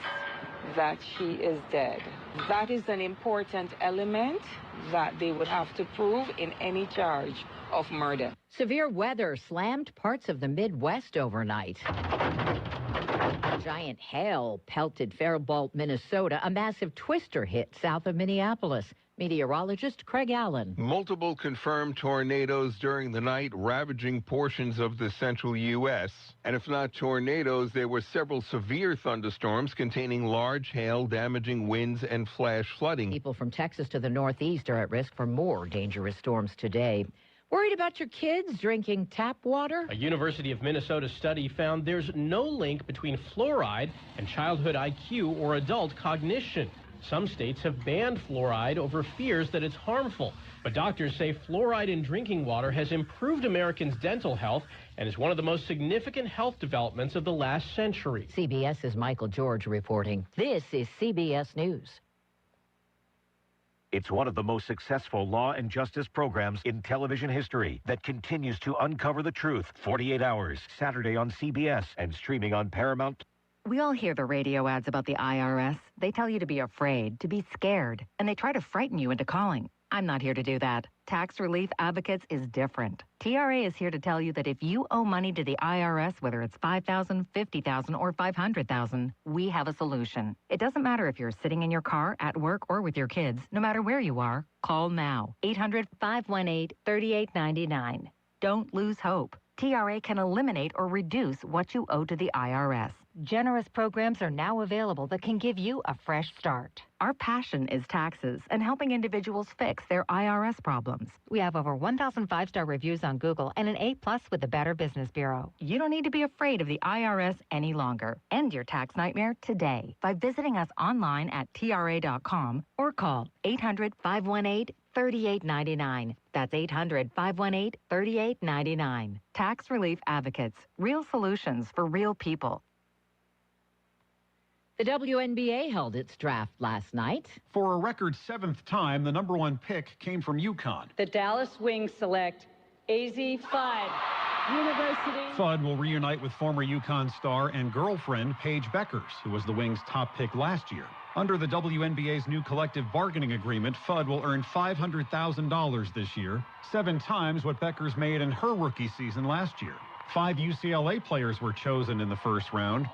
that she is dead. That is an important element that they would have to prove in any charge of murder. Severe weather slammed parts of the Midwest overnight. Giant hail pelted Faribault, Minnesota. A massive twister hit south of Minneapolis. Meteorologist Craig Allen. Multiple confirmed tornadoes during the night ravaging portions of the central U.S. And if not tornadoes, there were several severe thunderstorms containing large hail, damaging winds, and flash flooding. People from Texas to the Northeast are at risk for more dangerous storms today. Worried about your kids drinking tap water? A University of Minnesota study found there's no link between fluoride and childhood IQ or adult cognition. Some states have banned fluoride over fears that it's harmful. But doctors say fluoride in drinking water has improved Americans' dental health and is one of the most significant health developments of the last century. CBS's Michael George reporting. This is CBS News. It's one of the most successful law and justice programs in television history that continues to uncover the truth. 48 Hours, Saturday on CBS and streaming on Paramount. We all hear the radio ads about the IRS. They tell you to be afraid, to be scared, and they try to frighten you into calling. I'm not here to do that. Tax Relief Advocates is different. TRA is here to tell you that if you owe money to the IRS, whether it's $5,000, $50,000, or $500,000, we have a solution. It doesn't matter if you're sitting in your car, at work, or with your kids. No matter where you are, call now. 800-518-3899. Don't lose hope. TRA can eliminate or reduce what you owe to the IRS. Generous programs are now available that can give you a fresh start. Our passion is taxes and helping individuals fix their IRS problems. We have over 1,000 5-star reviews on Google and an A+ with the Better Business Bureau. You don't need to be afraid of the IRS any longer. End your tax nightmare today by visiting us online at TRA.com or call 800-518-3899. That's 800-518-3899. Tax Relief Advocates. Real solutions for real people. The WNBA held its draft last night. For a record 7th time, the #1 pick came from UConn. The Dallas Wings select Azzi Fudd University. Fudd will reunite with former UConn star and girlfriend Paige Beckers, who was the Wings' top pick last year. Under the WNBA's new collective bargaining agreement, Fudd will earn $500,000 this year, 7 times what Beckers made in her rookie season last year. 5 UCLA players were chosen in the first round.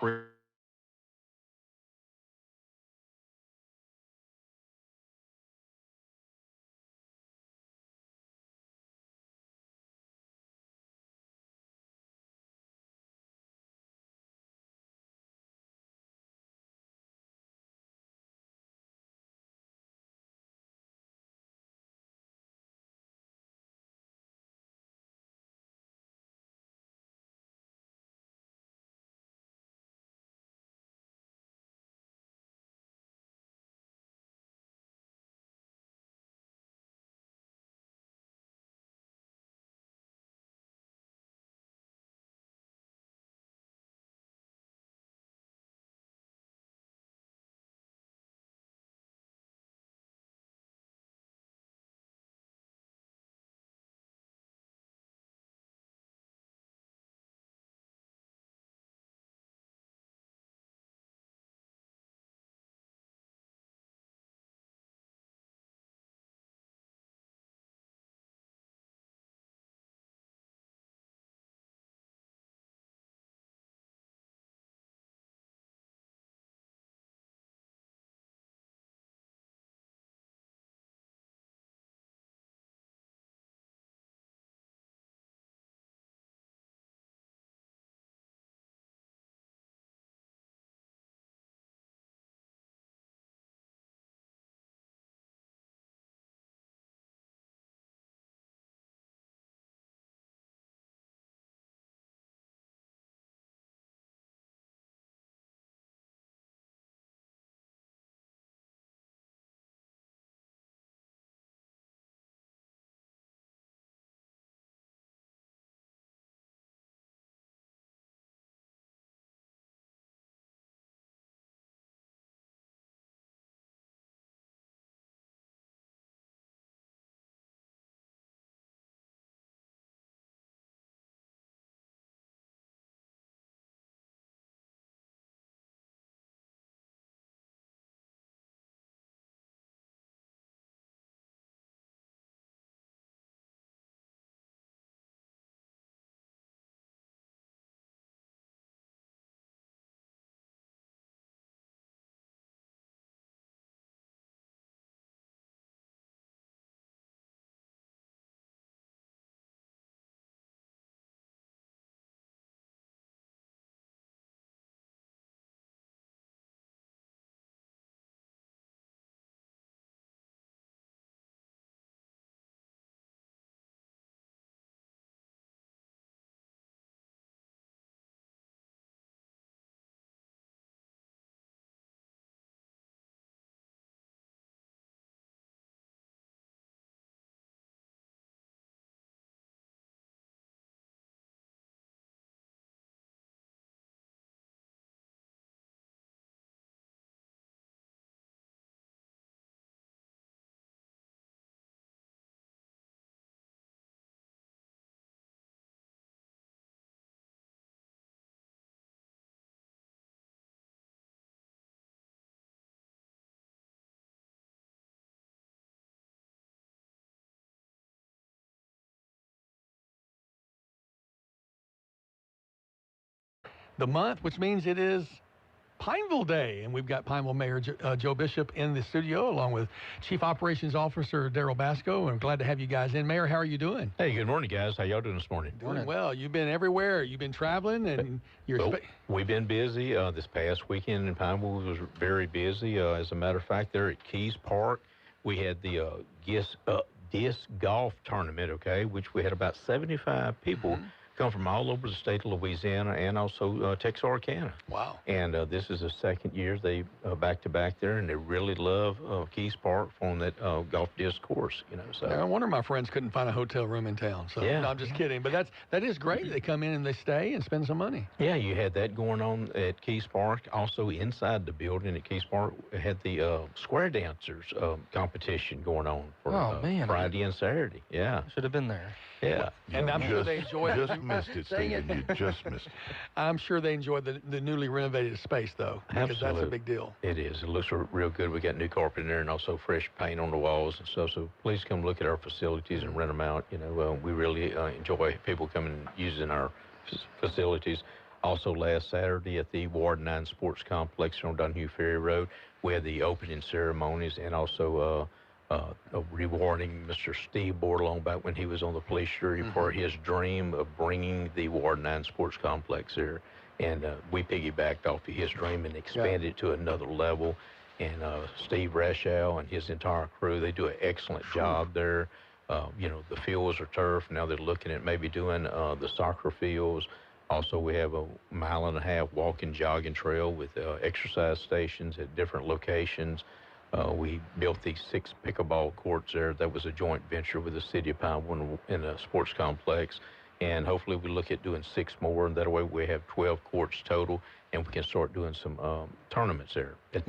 The month, which means it is Pineville Day, and we've got Pineville Mayor Joe Bishop in the studio, along with Chief Operations Officer Daryl Basco. I'm glad to have you guys in. Mayor, how are you doing? Hey, good morning, guys. How y'all doing this morning? Doing well. You've been everywhere. You've been traveling, and we've been busy. This past weekend in Pineville was very busy. As a matter of fact, there at Keys Park, we had the disc golf tournament, okay, which we had about 75 people come from all over the state of Louisiana and also Texarkana. Wow. And this is the second year they back-to-back there, and they really love Keys Park on that golf disc course, you know. So I wonder my friends couldn't find a hotel room in town. So yeah. No, I'm just kidding. But that is great. They come in and they stay and spend some money. Yeah, you had that going on at Keys Park. Also inside the building at Keys Park, it had the square dancers competition going on for Friday and Saturday. Yeah. Should have been there. Yeah. And I'm sure they enjoyed it. Just missed it, Stephen. You just missed it. I'm sure they enjoyed the newly renovated space, though, because Absolutely. that's a big deal. It is. It looks real good. We got new carpet in there and also fresh paint on the walls and stuff. So please come look at our facilities and rent them out. You know, we really enjoy people coming and using our facilities. Also, last Saturday at the Ward 9 Sports Complex on Donahue Ferry Road, we had the opening ceremonies and also rewarding Mr. Steve Bordelon back when he was on the police jury for his dream of bringing the Ward 9 Sports Complex here. And we piggybacked off of his dream and expanded it to another level. And Steve Rashow and his entire crew, they do an excellent job there. You know, the fields are turf. Now they're looking at maybe doing the soccer fields. Also, we have a 1.5 mile walking, jogging trail with exercise stations at different locations. We built these 6 pickleball courts there. That was a joint venture with the city of Pineville in a sports complex. And hopefully we look at doing 6 more, and that way we have 12 courts total, and we can start doing some tournaments there at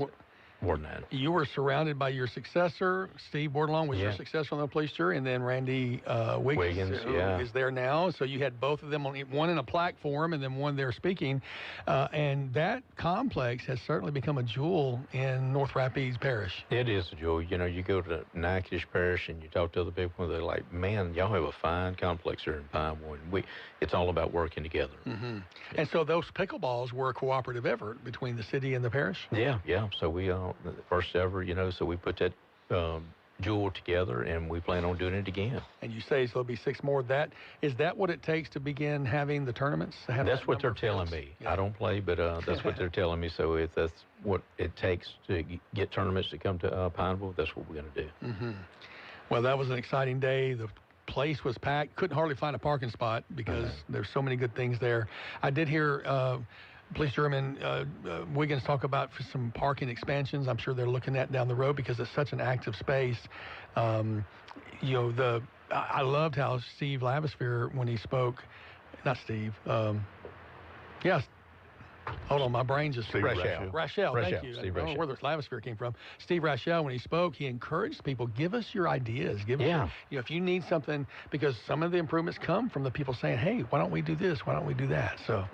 Ward 9. You were surrounded by your successor. Steve Bordelon was your successor on the police jury, and then Randy Wiggins is there now. So you had both of them, one in a plaque form and then one there speaking. And that complex has certainly become a jewel in North Rapides Parish. It is a jewel. You know, you go to Natchitoches Parish and you talk to other people, they're like, man, y'all have a fine complex here in Pineville. And it's all about working together. And so those pickleballs were a cooperative effort between the city and the parish? Yeah. So we, the first ever, you know, so we put that jewel together, and we plan on doing it again. And you say so there'll be 6 more. Is that what it takes to begin having the tournaments? That's what they're telling me. I don't play, but that's what they're telling me. So if that's what it takes to get tournaments to come to Pineville, that's what we're going to do. Well, that was an exciting day. The place was packed. Couldn't hardly find a parking spot because there's so many good things there. I did hear Police Chairman Wiggins talk about some parking expansions. I'm sure they're looking at down the road because it's such an active space. You know, I loved how Steve Lavisphere, when he spoke, not Steve, hold on, my brain just... Rachel, thank you. Steve I don't know where the Lavisphere came from. Steve Rachel, when he spoke, he encouraged people, give us your ideas. Give us your, you know, if you need something, because some of the improvements come from the people saying, hey, why don't we do this? Why don't we do that? So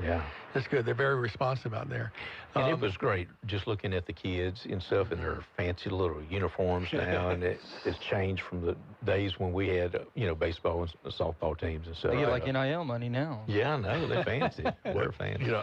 that's good. They're very responsive out there. And it was great just looking at the kids and stuff in their fancy little uniforms now. And it's changed from the days when we had, you know, baseball and softball teams and stuff. They get like NIL money now. Yeah, I know. They're fancy. They're fancy. You know,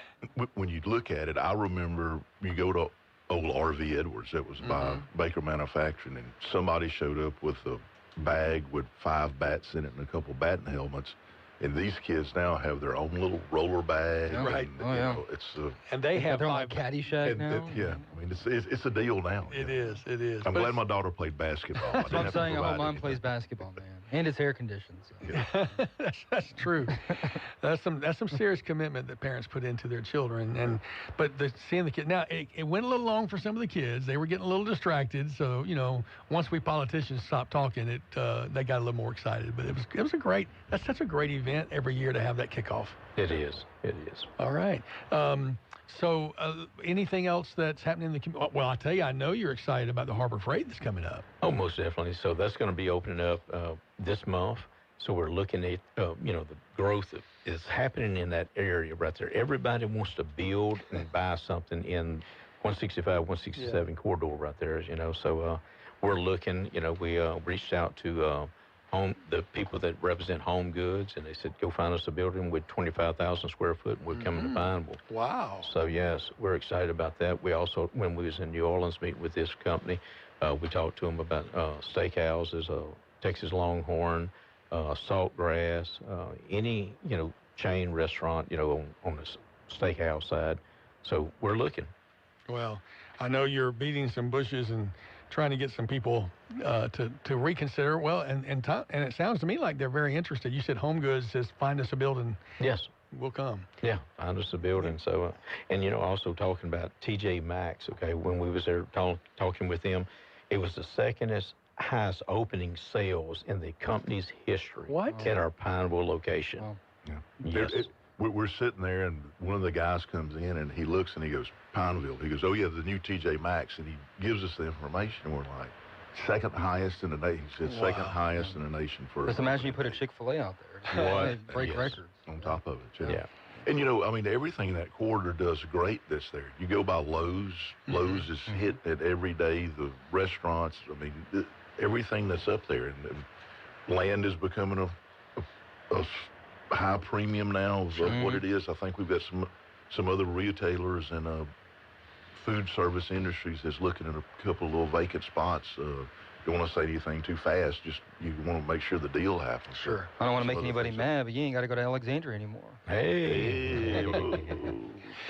when you look at it, I remember you go to old RV Edwards that was by Baker Manufacturing, and somebody showed up with a bag with 5 bats in it and a couple batting helmets. And these kids now have their own little roller bag. Right. And, you know, it's and they have their own Caddyshack now. I mean, it's a deal now. It is. I'm glad my daughter played basketball. That's what I'm saying. I hope mine plays basketball, man. And it's air conditioned. So. That's true. That's some serious commitment that parents put into their children. But seeing the kid now, it went a little long for some of the kids. They were getting a little distracted. So, you know, once we politicians stopped talking, they got a little more excited. But it was a great. That's such a great event every year to have that kickoff. It is. All right. So anything else that's happening in the community? Well, I tell you, I know you're excited about the Harbor Freight that's coming up. Oh, most definitely. So that's going to be opening up this month. So we're looking at, you know, the growth that is happening in that area right there. Everybody wants to build and buy something in 165, 167 corridor right there, you know. So we're looking, you know, we reached out to the people that represent Home Goods, and they said, go find us a building with 25,000 square foot, and we're coming to Pineville. Wow. So, yes, we're excited about that. We also, when we was in New Orleans meeting with this company, we talked to them about steakhouses, Texas Longhorn, Saltgrass, any, chain restaurant, on the steakhouse side. So we're looking. Well, I know you're beating some bushes and trying to get some people to reconsider. Well, and it sounds to me like they're very interested. You said Home Goods says, find us a building. Yes. We'll come. Yeah, find us a building. So, and also talking about TJ Maxx, okay, when we was there talking with them, it was the second highest opening sales in the company's history. What? At our Pineville location. Wow. Yeah. Yes. We're sitting there, and one of the guys comes in, and he looks, and he goes, Pineville. He goes, oh, yeah, the new TJ Maxx. And he gives us the information, and we're like, second highest in the nation. He said second highest in the nation for... Just imagine you put a Chick-fil-A out there. What? Break records. On top of it, Yeah. And, everything in that corridor does great that's there. You go by Lowe's. Lowe's is hit at every day. The restaurants, everything that's up there. And land is becoming a high premium now of what it is. I think we've got some other retailers and food service industries that's looking at a couple of little vacant spots. Don't want to say anything too fast. Just you want to make sure the deal happens. Sure. I don't want to make anybody mad, but you ain't got to go to Alexandria anymore. Hey.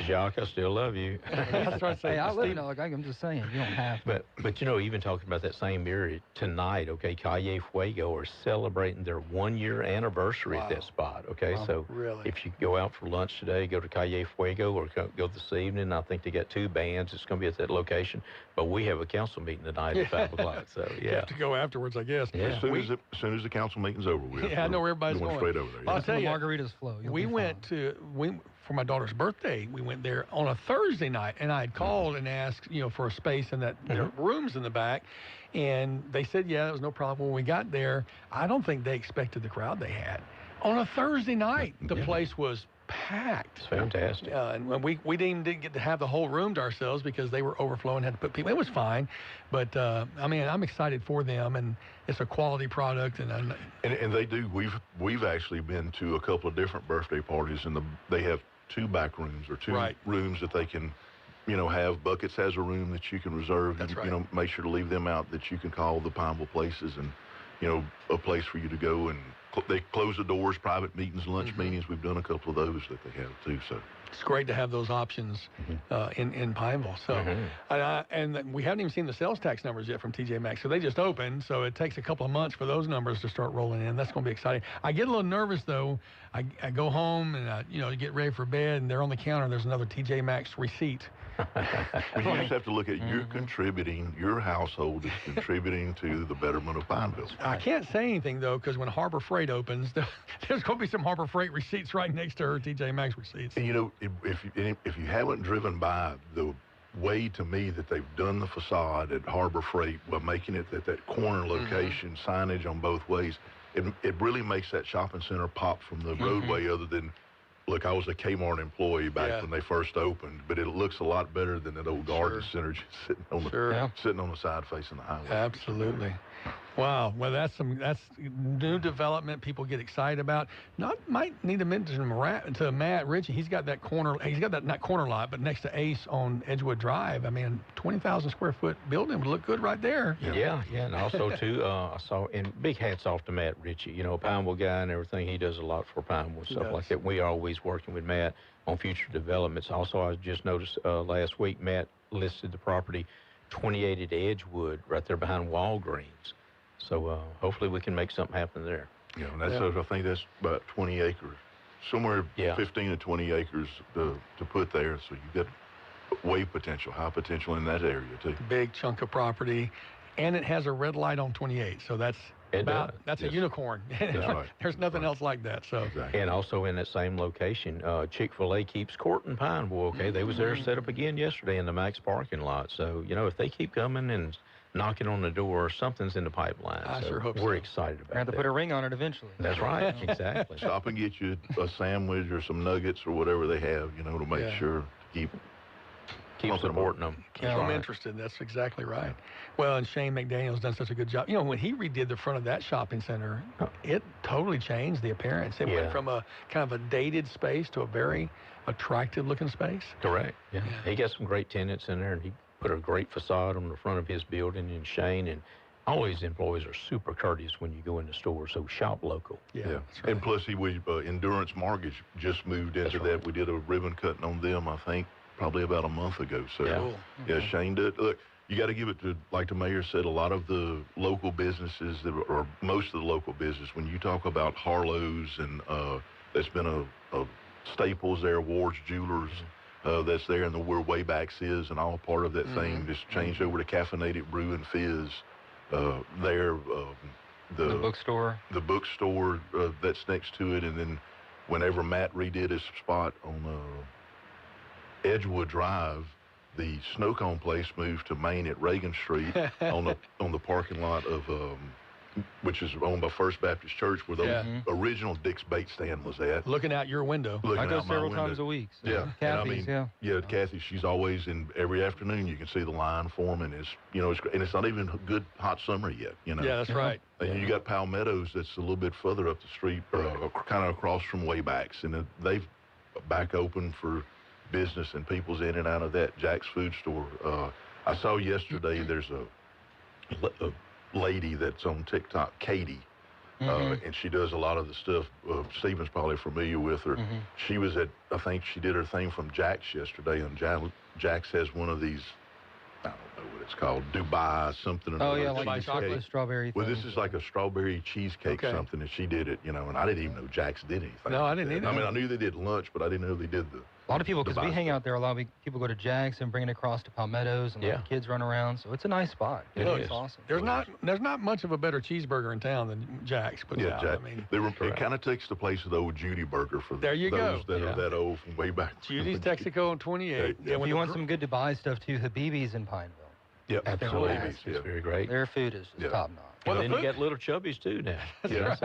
Jacques, I still love you. That's what I say. Hey, I live in Alexandria. I'm just saying, you don't have to. But even talking about that same area tonight, okay, Calle Fuego are celebrating their 1-year anniversary at that spot, okay? Wow. So Really? if you go out for lunch today, go to Calle Fuego or go this evening. I think they got 2 bands. It's going to be at that location. But we have a council meeting tonight at 5 o'clock, so You have to go afterwards, I guess. Yeah. As soon as the council meeting's over, I know where everybody's going. Straight over there. I'll tell you, margaritas flow. We went for my daughter's birthday. We went there on a Thursday night, and I had called and asked, for a space in that there are rooms in the back, and they said, yeah, that was no problem. When we got there, I don't think they expected the crowd they had. On a Thursday night, the place was packed. It's fantastic. And we didn't get to have the whole room to ourselves because they were overflowing, had to put people. It was fine, but I'm excited for them, and it's a quality product. And they do. We've actually been to a couple of different birthday parties, and they have 2 back rooms or 2 rooms that they can, have. Buckets has a room that you can reserve. That's and, right. Make sure to leave them out that you can call the Pineville places and, a place for you to go. And they close the doors, private meetings, lunch meetings. We've done a couple of those that they have too. So it's great to have those options in Pineville. So, and we haven't even seen the sales tax numbers yet from TJ Maxx. So they just opened. So it takes a couple of months for those numbers to start rolling in. That's going to be exciting. I get a little nervous though. I go home and get ready for bed, and there on the counter there's another TJ Maxx receipt. You just have to look at you're contributing. Your household is contributing to the betterment of Pineville. I can't say anything though, because when Harbor Freight opens, there's going to be some Harbor Freight receipts right next to her TJ Maxx receipts. And if you haven't driven by the way to me that they've done the facade at Harbor Freight by making it that corner location, signage on both ways, it really makes that shopping center pop from the roadway. Other than, look, I was a Kmart employee back when they first opened, but it looks a lot better than that old garden center just sitting on the side facing the highway. Absolutely. Wow. Well, that's new development people get excited about. Might need to mention to Matt Ritchie. He's got that corner. He's got that not corner lot, but next to Ace on Edgewood Drive. I mean, 20,000 square foot building would look good right there. Yeah. And also too, I saw, and big hats off to Matt Ritchie. Pineville guy and everything. He does a lot for Pineville, stuff like that. We are always working with Matt on future developments. Also, I just noticed last week Matt listed the property 28 at Edgewood, right there behind Walgreens. So hopefully we can make something happen there. Yeah, and I think that's about 20 acres, somewhere 15 to 20 acres to put there. So you've got wave potential, high potential in that area too. Big chunk of property, and it has a red light on 28. So that's a unicorn. That's right. There's nothing else like that. So and also in that same location, Chick-fil-A keeps courting Pineville. Okay, they was there set up again yesterday in the Max parking lot. So if they keep coming and knocking on the door, something's in the pipeline. I sure hope we're excited about it. Have to put a ring on it eventually. That's right. Exactly. Stop and get you a sandwich or some nuggets or whatever they have, to make sure keep Keep supporting them. Keep them interested. That's exactly right. Well, and Shane McDaniel's done such a good job. You know, when he redid the front of that shopping center, it totally changed the appearance. It went from a kind of a dated space to a very attractive looking space. Correct. Yeah. He got some great tenants in there, and he put a great facade on the front of his building. And Shane and all his employees are super courteous when you go in the store, so shop local. Yeah. Right. And plus, Endurance Mortgage just moved into that. We did a ribbon cutting on them, I think, probably about a month ago. So, Shane did. Look, you got to give it to, like the mayor said, a lot of the local businesses, or most of the local business, when you talk about Harlow's and that's been a Staples there, Ward's Jewelers, that's there, and where Waybacks is, and all part of that thing, just changed over to Caffeinated Brew and Fizz. The bookstore. The bookstore that's next to it, and then whenever Matt redid his spot on Edgewood Drive, the snow cone place moved to Main at Reagan Street on the parking lot of which is owned by First Baptist Church, where the original Dick's Bait Stand was at. Looking out your window. I go several times a week. So. Yeah. Kathy's, Kathy, she's always in every afternoon. You can see the line forming. It's and it's not even good hot summer yet. Yeah, that's right. And you got Palmetto's that's a little bit further up the street, kind of across from Waybacks, and they've back open for business, and people's in and out of that. Jack's Food Store. I saw yesterday there's a lady that's on TikTok, Katie, and she does a lot of the stuff. Stephen's probably familiar with her. She was I think she did her thing from Jack's yesterday, and Jack's has one of these, I don't know what it's called, Dubai something. Oh, yeah, like chocolate strawberry Well, this is like a strawberry cheesecake something, and she did it, and I didn't even know Jack's did anything. No, I didn't either. I mean, I knew they did lunch, but I didn't know they did a lot of people, because we hang out there, a lot of people go to Jack's and bring it across to Palmetto's, and let the kids run around. So it's a nice spot. It's awesome. There's not much of a better cheeseburger in town than Jack's. But Jack. I mean, it kind of takes the place of the old Judy Burger for there you those go. that are that old from way back. Judy's Texaco on 28. If you want some good Dubai stuff too, Habibis in Pineville. Yep, absolutely. It's very great. Their food is top notch. Well, then you got Little Chubby's too now. Right.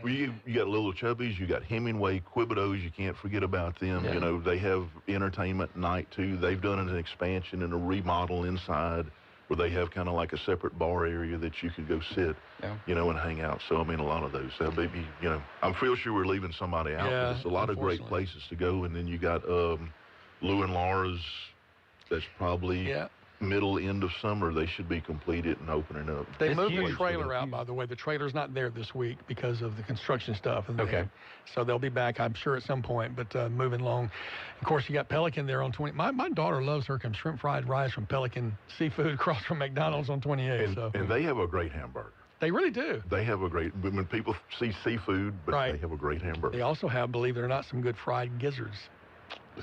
Well, you got Little Chubby's, you got Hemingway, Quibido's, you can't forget about them. They have entertainment night too. They've done an expansion and a remodel inside where they have kind of like a separate bar area that you could go sit, and hang out. So, I mean, a lot of those. Maybe, I'm real sure we're leaving somebody out. But there's a lot of great places to go. And then you got Lou and Laura's, that's probably... middle end of summer. They should be completed and opening up. They moved the trailer out, by the way. The trailer's not there this week because of the construction stuff. So they'll be back, I'm sure, at some point, but moving along. Of course, you got Pelican there on 20. My daughter loves her shrimp fried rice from Pelican Seafood across from McDonald's on 28. And they have a great hamburger. They really do. They have a great, when people see seafood, but they have a great hamburger. They also have, believe it or not, some good fried gizzards.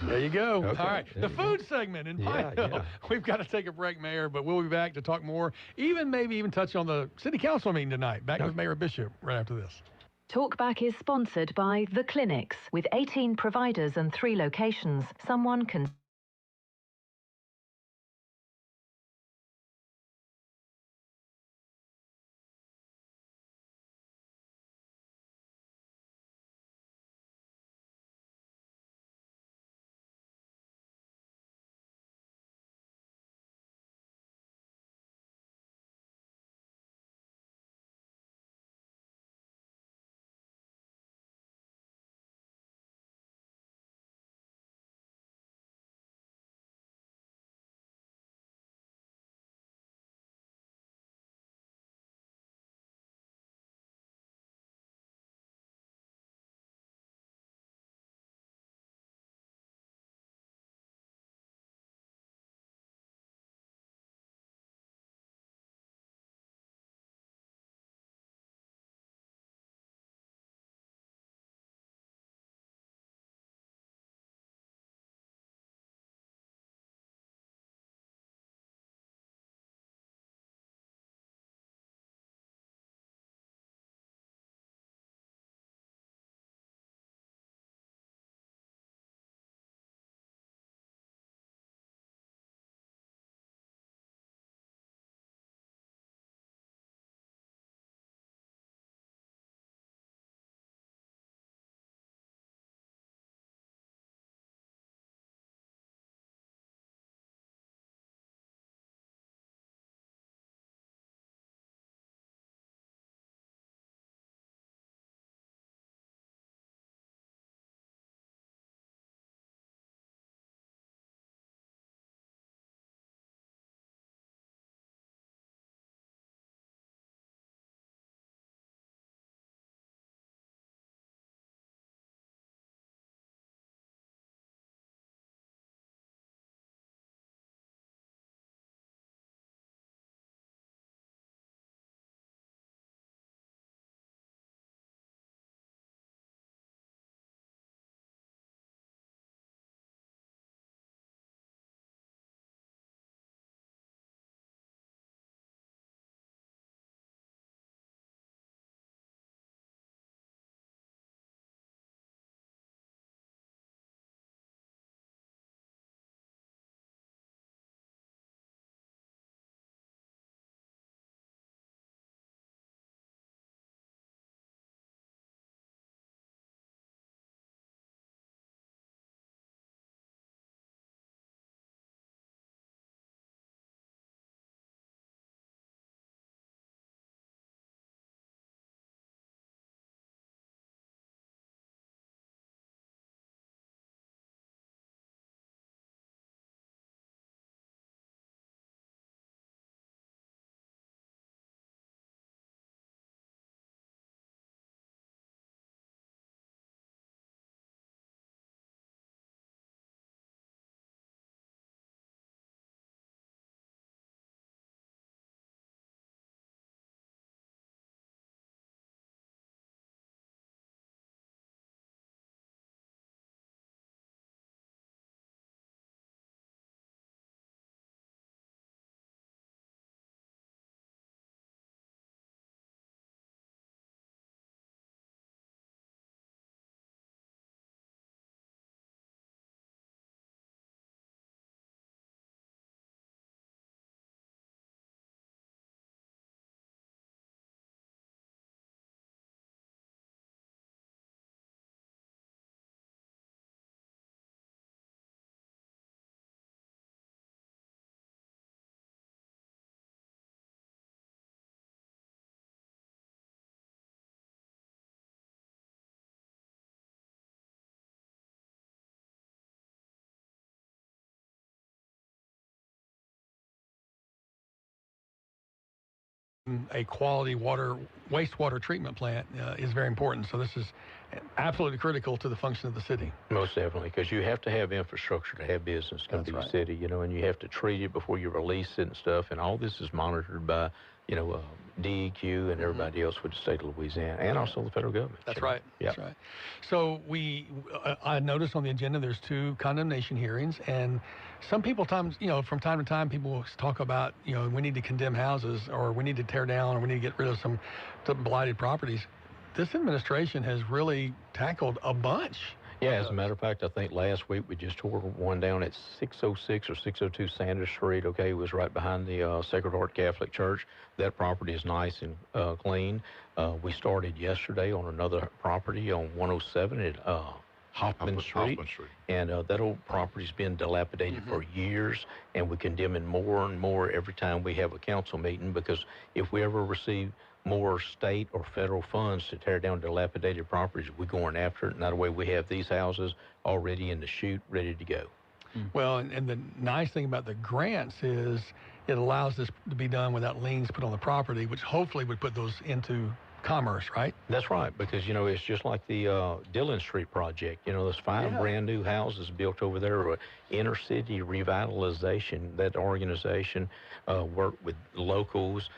There you go. All right. The food segment in Pineville. We've got to take a break, Mayor, but we'll be back to talk more, maybe even touch on the city council meeting tonight. Back with Mayor Bishop right after this. Talkback is sponsored by The Clinics. With 18 providers and 3 locations, someone can a quality wastewater treatment plant is very important. So this is absolutely critical to the function of the city. Most definitely, because you have to have infrastructure to have business come to your city, you know, and you have to treat it before you release it and stuff. And all this is monitored by, you know, DEQ and everybody else with the state of Louisiana, and also the federal government. That's right. That's right. So I noticed on the agenda there's 2 condemnation hearings, and some people, from time to time, people talk about, you know, we need to condemn houses, or we need to tear down, or we need to get rid of some blighted properties. This administration has really tackled a bunch. Yeah, as a matter of fact, I think last week we just tore one down at 606 or 602 Sanders Street. Okay, it was right behind the Sacred Heart Catholic Church. That property is nice and clean. We started yesterday on another property on 107 at Hoffman Street. And that old property's been dilapidated for years, and we're condemning more and more every time we have a council meeting, because if we ever receive more state or federal funds to tear down dilapidated properties, we're going after it. And that way we have these houses already in the chute, ready to go. Well, and the nice thing about the grants is it allows this to be done without liens put on the property, which hopefully would put those into commerce, right? That's right, because, you know, it's just like the Dillon Street project. You know, there's 5 brand new houses built over there, inner city revitalization. That organization worked with locals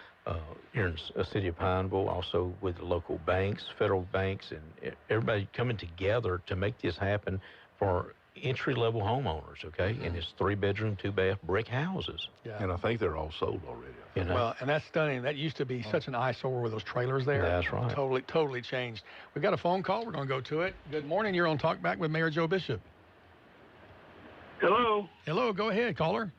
here in the city of Pineville, also with the local banks, federal banks, and everybody coming together to make this happen for entry-level homeowners, okay? And it's 3-bedroom, 2-bath brick houses. Yeah. And I think they're all sold already. You know? Well, and that's stunning. That used to be such an eyesore with those trailers there. That's right. Totally changed. We've got a phone call. We're going to go to it. Good morning. You're on Talkback with Mayor Joe Bishop. Hello. Hello. Go ahead, caller.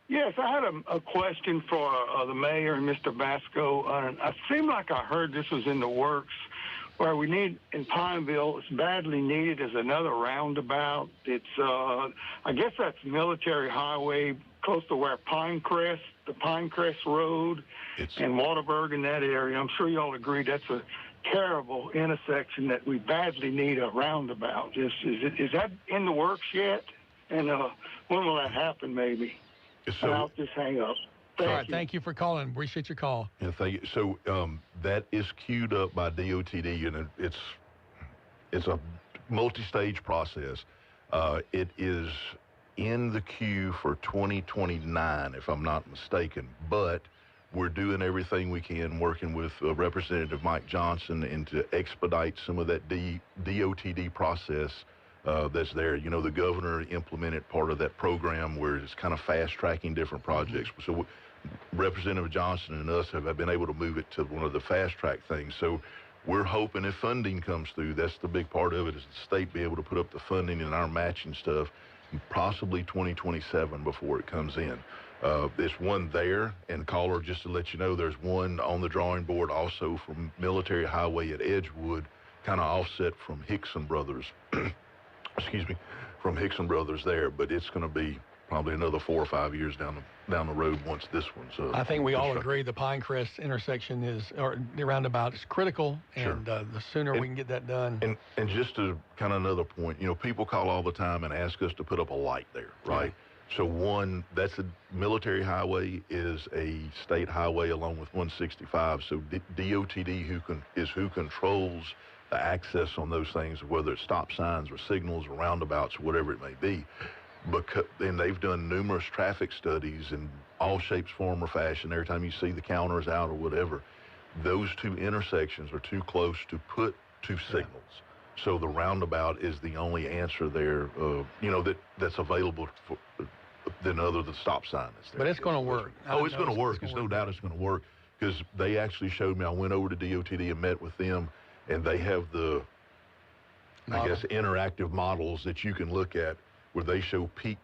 Yes, I had a question for the mayor and Mr. Basco. I seemed like I heard this was in the works, where we need in Pineville, it's badly needed, is another roundabout. It's, I guess that's Military Highway, close to where the Pinecrest Road and Waterburg in that area. I'm sure you all agree that's a terrible intersection that we badly need a roundabout. Is that in the works yet? And when will that happen, maybe? So, I'll just hang up. All right, thank you for calling. Appreciate your call. Yeah, thank you. So that is queued up by DOTD, and it's a multi-stage process. It is in the queue for 2029, if I'm not mistaken. But we're doing everything we can, working with Representative Mike Johnson, and to expedite some of that DOTD process. That's there. You know, the governor implemented part of that program where it's kind of fast-tracking different projects. So Representative Johnson and us have been able to move it to one of the fast-track things. So we're hoping if funding comes through, that's the big part of it, is the state be able to put up the funding and our matching stuff, possibly 2027 before it comes in. There's one there, and caller, just to let you know, there's one on the drawing board also from Military Highway at Edgewood, kind of offset from Hickson Brothers. Excuse me, from Hickson Brothers there, but it's going to be probably another 4 or 5 years down the road once this one's. I think we all agree the Pinecrest intersection or the roundabout is critical, and the sooner we can get that done. And just to kind of another point, you know, people call all the time and ask us to put up a light there, right? Yeah. So one, that's a Military Highway is a state highway along with 165. So DOTD who controls the access on those things, whether it's stop signs or signals or roundabouts or whatever it may be. And they've done numerous traffic studies in all shapes, form, or fashion. Every time you see the counters out or whatever, those 2 intersections are too close to put 2 signals. So the roundabout is the only answer there, you know, that's available than other than stop sign. But it's going to work. Oh, it's going to work. There's no doubt it's going to work, because they actually showed me. I went over to DOTD and met with them, and they have the, I guess, interactive models that you can look at where they show peak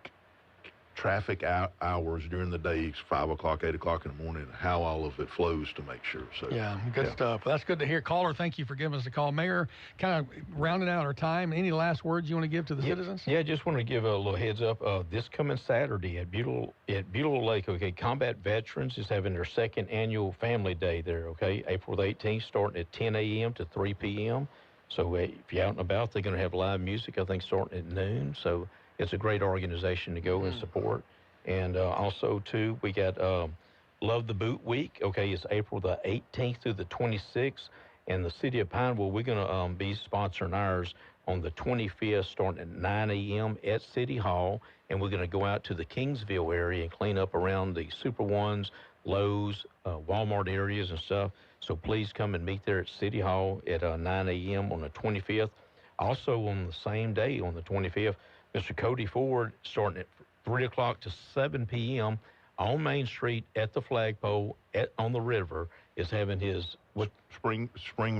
traffic hours during the day, 5 o'clock, 8 o'clock in the morning, and how all of it flows to make sure. So yeah, good stuff. Well, that's good to hear. Caller, thank you for giving us a call. Mayor, kind of rounding out our time, any last words you want to give to the citizens? Yeah, just want to give a little heads up. This coming Saturday at Beulah Lake, okay, Combat Veterans is having their 2nd annual Family Day there, okay, April the 18th, starting at 10 a.m. to 3 p.m. So if you're out and about, they're going to have live music, I think, starting at noon. So it's a great organization to go and support. And also, too, we got Love the Boot Week. Okay, it's April the 18th through the 26th. And the city of Pineville, we're going to be sponsoring ours on the 25th, starting at 9 a.m. at City Hall. And we're going to go out to the Kingsville area and clean up around the Super Ones, Lowe's, Walmart areas and stuff. So please come and meet there at City Hall at 9 a.m. on the 25th. Also on the same day, on the 25th, Mr. Cody Ford, starting at 3 o'clock to 7 p.m. on Main Street at the flagpole on the river, is having his spring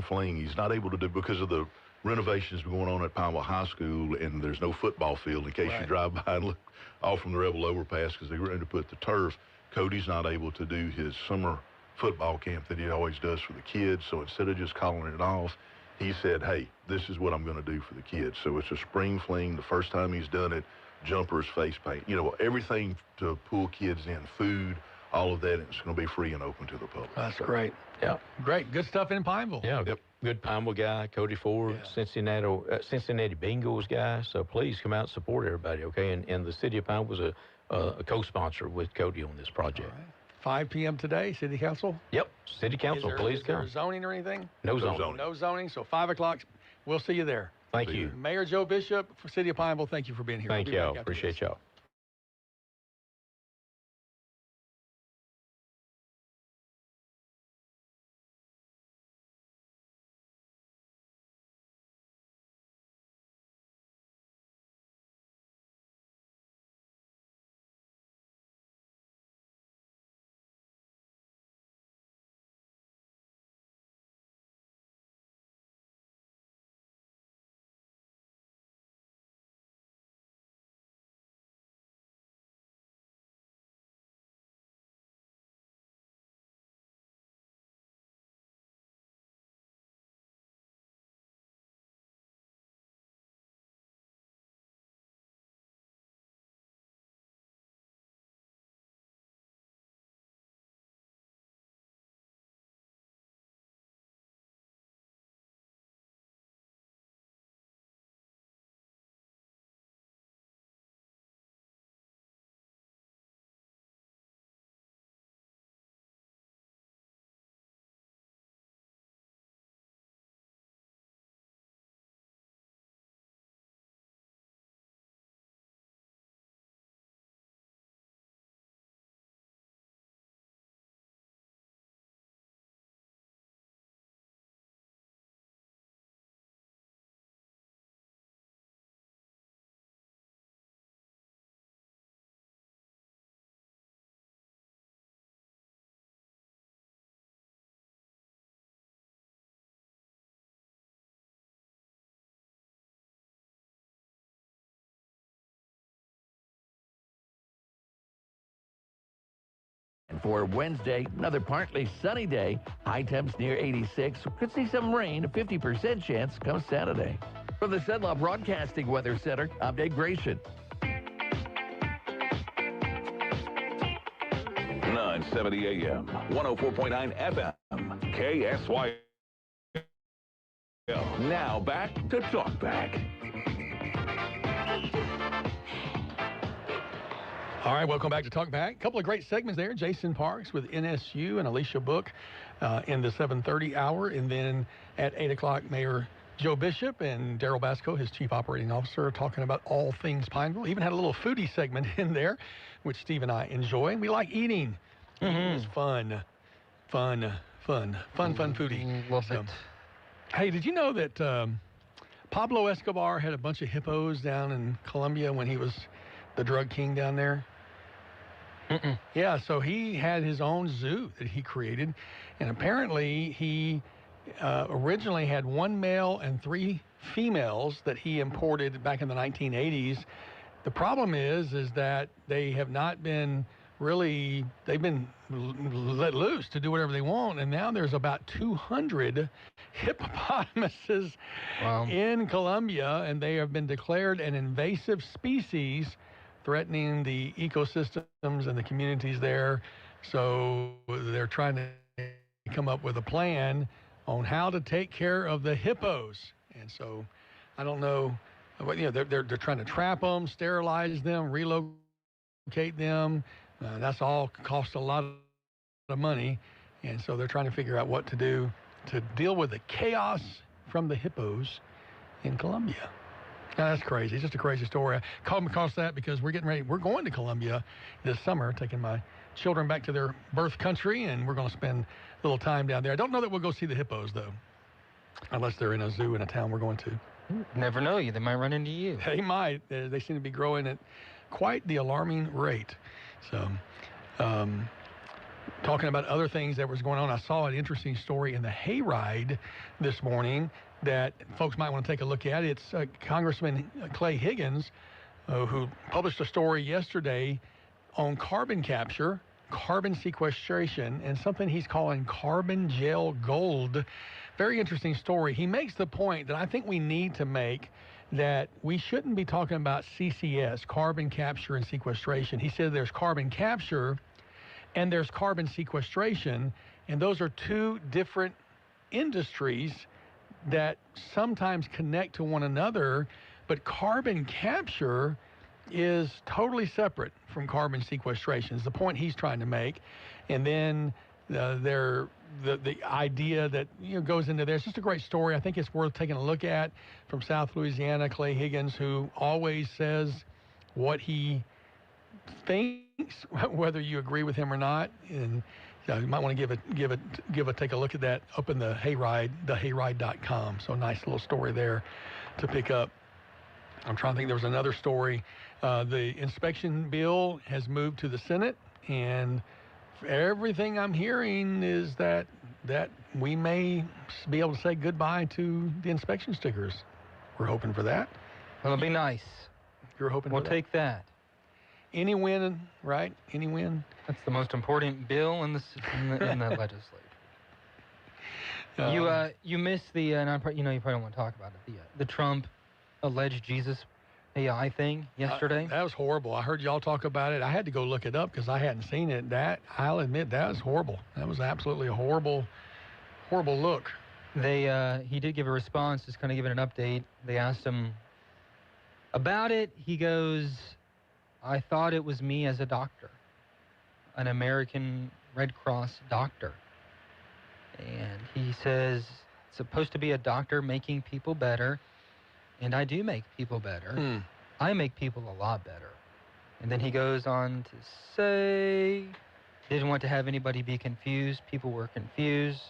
fling. He's not able to do because of the renovations going on at Pineville High School, and there's no football field. In case you drive by and look off from the Rebel overpass, because they were going to put the turf, Cody's not able to do his summer football camp that he always does for the kids. So instead of just calling it off, he said, hey, this is what I'm going to do for the kids. So it's a spring fling. The first time he's done it, jumpers, face paint, everything to pull kids in, food, all of that. And it's going to be free and open to the public. That's great. Yeah. Great. Good stuff in Pineville. Yeah. Yep. Good Pineville guy, Cody Ford, Cincinnati Bengals guy. So please come out and support everybody, okay? And the city of Pineville was a co-sponsor with Cody on this project. 5 p.m. today, City Council? Yep. City Council, please come. Is there zoning or anything? No zoning. No zoning. So 5 o'clock, we'll see you there. Thank you. Mayor Joe Bishop for City of Pineville, thank you for being here. Thank y'all. Appreciate y'all. For Wednesday, another partly sunny day. High temps near 86. Could see some rain, a 50% chance come Saturday. From the Cenla Broadcasting Weather Center, I'm Dave Grayson. 970 AM, 104.9 FM, KSY. Now back to Talk Back. All right, welcome back to Talk Back. A couple of great segments there. Jason Parks with NSU and Alicia Book in the 7:30 hour. And then at 8 o'clock, Mayor Joe Bishop and Daryl Basco, his Chief Operating Officer, talking about all things Pineville. Even had a little foodie segment in there, which Steve and I enjoy. We like eating. Eating is fun foodie. Love it. Hey, did you know that Pablo Escobar had a bunch of hippos down in Colombia when he was the drug king down there? Yeah, so he had his own zoo that he created, and apparently he originally had 1 male and 3 females that he imported back in the 1980s. The problem is that they have not been really, they've been let loose to do whatever they want, and now there's about 200 hippopotamuses in Colombia, and they have been declared an invasive species, threatening the ecosystems and the communities there. So they're trying to come up with a plan on how to take care of the hippos. And so I don't know, they're trying to trap them, sterilize them, relocate them. That's all costs a lot of money, and so they're trying to figure out what to do to deal with the chaos from the hippos in Colombia. Now, that's crazy. It's just a crazy story. I called across that because we're getting ready. We're going to Colombia this summer, taking my children back to their birth country, and we're going to spend a little time down there. I don't know that we'll go see the hippos, though, unless they're in a zoo in a town we're going to. Never know. They might run into you. They might. They seem to be growing at quite the alarming rate. So, talking about other things that was going on, I saw an interesting story in the Hayride this morning that folks might want to take a look at. It's Congressman Clay Higgins who published a story yesterday on carbon capture, carbon sequestration, and something he's calling carbon gel gold. Very interesting story. He makes the point that I think we need to make, that we shouldn't be talking about CCS, carbon capture and sequestration. He said there's carbon capture and there's carbon sequestration, and those are two different industries that sometimes connect to one another, but carbon capture is totally separate from carbon sequestration, is the point he's trying to make. And then the idea that goes into there. It's just a great story. I think it's worth taking a look at, from South Louisiana, Clay Higgins, who always says what he thinks, whether you agree with him or not. And you might want to take a look at that up in the Hayride, thehayride.com. So nice little story there to pick up. I'm trying to think. There was another story. The inspection bill has moved to the Senate, and everything I'm hearing is that we may be able to say goodbye to the inspection stickers. We're hoping for that. Well, it'll be nice. You're hoping we'll for that? We'll take that. Any win, right? Any win? That's the most important bill in the legislature. You missed the you probably don't want to talk about it. The Trump alleged Jesus AI thing yesterday. That was horrible. I heard y'all talk about it. I had to go look it up because I hadn't seen it. I'll admit, that was horrible. That was absolutely a horrible look. He did give a response, just kind of giving an update. They asked him about it. He goes, "I thought it was me as a doctor, an American Red Cross doctor." And he says, "It's supposed to be a doctor making people better, and I do make people better. I make people a lot better." And then he goes on to say, didn't want to have anybody be confused. People were confused.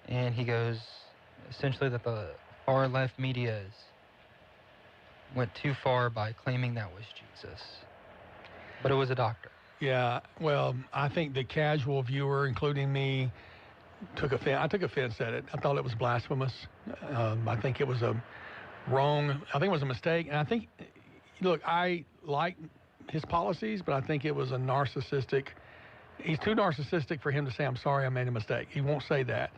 And he goes, essentially, that the far left media went too far by claiming that was Jesus. But it was a doctor. Yeah, well, I think the casual viewer, including me, took offense. I took offense at it. I thought it was blasphemous. I think it was a mistake. And I think, look, I like his policies, but I think it was a narcissistic. He's too narcissistic for him to say, "I'm sorry, I made a mistake." He won't say that.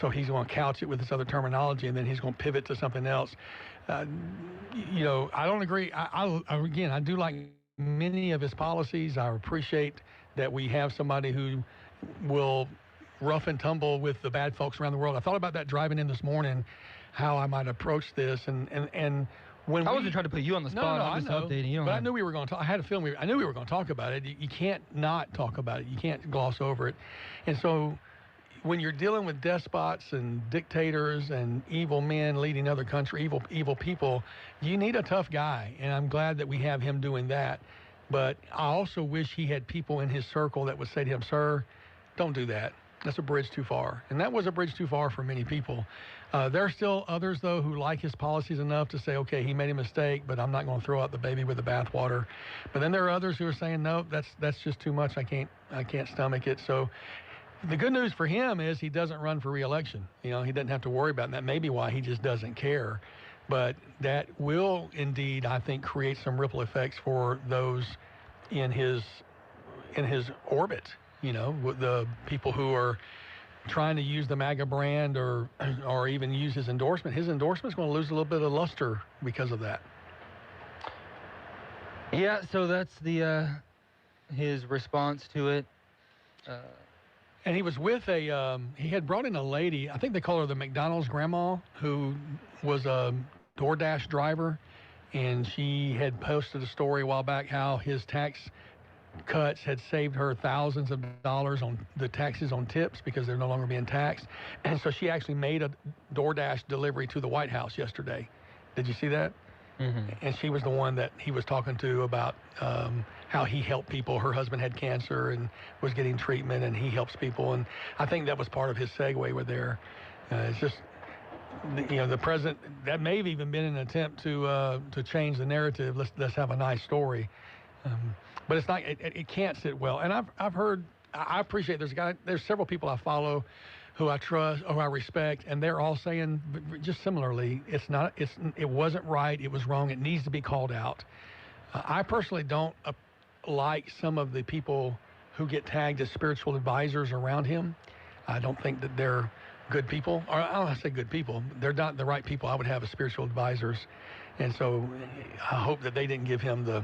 So he's going to couch it with this other terminology, and then he's going to pivot to something else. I don't agree. Again, I do like many of his policies. I appreciate that we have somebody who will rough and tumble with the bad folks around the world. I thought about that driving in this morning, how I might approach this, and when I wasn't trying to put you on the spot. I'm just updating you. But I knew we were going to talk. I had a feeling I knew we were going to talk about it. You can't not talk about it. You can't gloss over it. And so, when you're dealing with despots and dictators and evil men leading other countries, evil people, you need a tough guy. And I'm glad that we have him doing that. But I also wish he had people in his circle that would say to him, "Sir, don't do that. That's a bridge too far." And that was a bridge too far for many people. There are still others, though, who like his policies enough to say, "Okay, he made a mistake, but I'm not going to throw out the baby with the bathwater." But then there are others who are saying, "No, that's just too much. I can't stomach it." So the good news for him is he doesn't run for re-election. He doesn't have to worry about that. Maybe why he just doesn't care. But that will indeed, I think, create some ripple effects for those in his orbit. The people who are trying to use the MAGA brand or even use his endorsement. His endorsement's going to lose a little bit of luster because of that. Yeah, so that's his response to it. And he was with he had brought in a lady, I think they call her the McDonald's grandma, who was a DoorDash driver. And she had posted a story a while back how his tax cuts had saved her thousands of dollars on the taxes on tips because they're no longer being taxed. And so she actually made a DoorDash delivery to the White House yesterday. Did you see that? Mm-hmm. And she was the one that he was talking to about how he helped people. Her husband had cancer and was getting treatment, and he helps people. And I think that was part of his segue with there. It's just, the president, that may have even been an attempt to change the narrative. Let's have a nice story. But it's not. It can't sit well. And I've heard. I appreciate. There's several people I follow, who I trust, who I respect, and they're all saying just similarly. It wasn't right. It was wrong. It needs to be called out. I personally don't like some of the people who get tagged as spiritual advisors around him. I don't think that they're good people. Or I don't want to say good people. They're not the right people I would have as spiritual advisors. And so I hope that they didn't give him the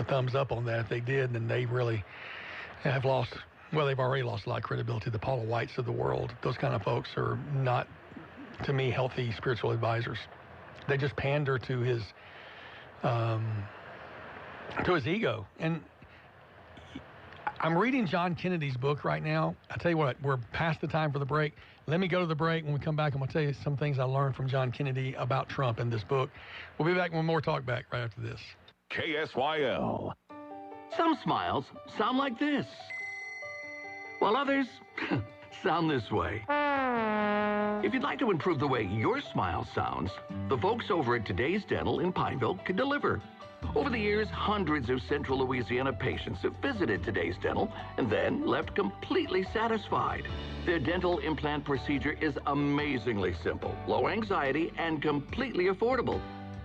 thumbs up on that. If they did, then they really have lost, well, they've already lost a lot of credibility. The Paula Whites of the world, those kind of folks are not, to me, healthy spiritual advisors. They just pander to his ego. And I'm reading John Kennedy's book right now. I tell you what, we're past the time for the break. Let me go to the break. When we come back, I'm going to tell you some things I learned from John Kennedy about Trump in this book. We'll be back with more Talk Back right after this. KSYL. Some smiles sound like this, while others sound this way. If you'd like to improve the way your smile sounds, the folks over at Today's Dental in Pineville can deliver. Over the years, hundreds of Central Louisiana patients have visited Today's Dental and then left completely satisfied. Their dental implant procedure is amazingly simple, low anxiety, and completely affordable.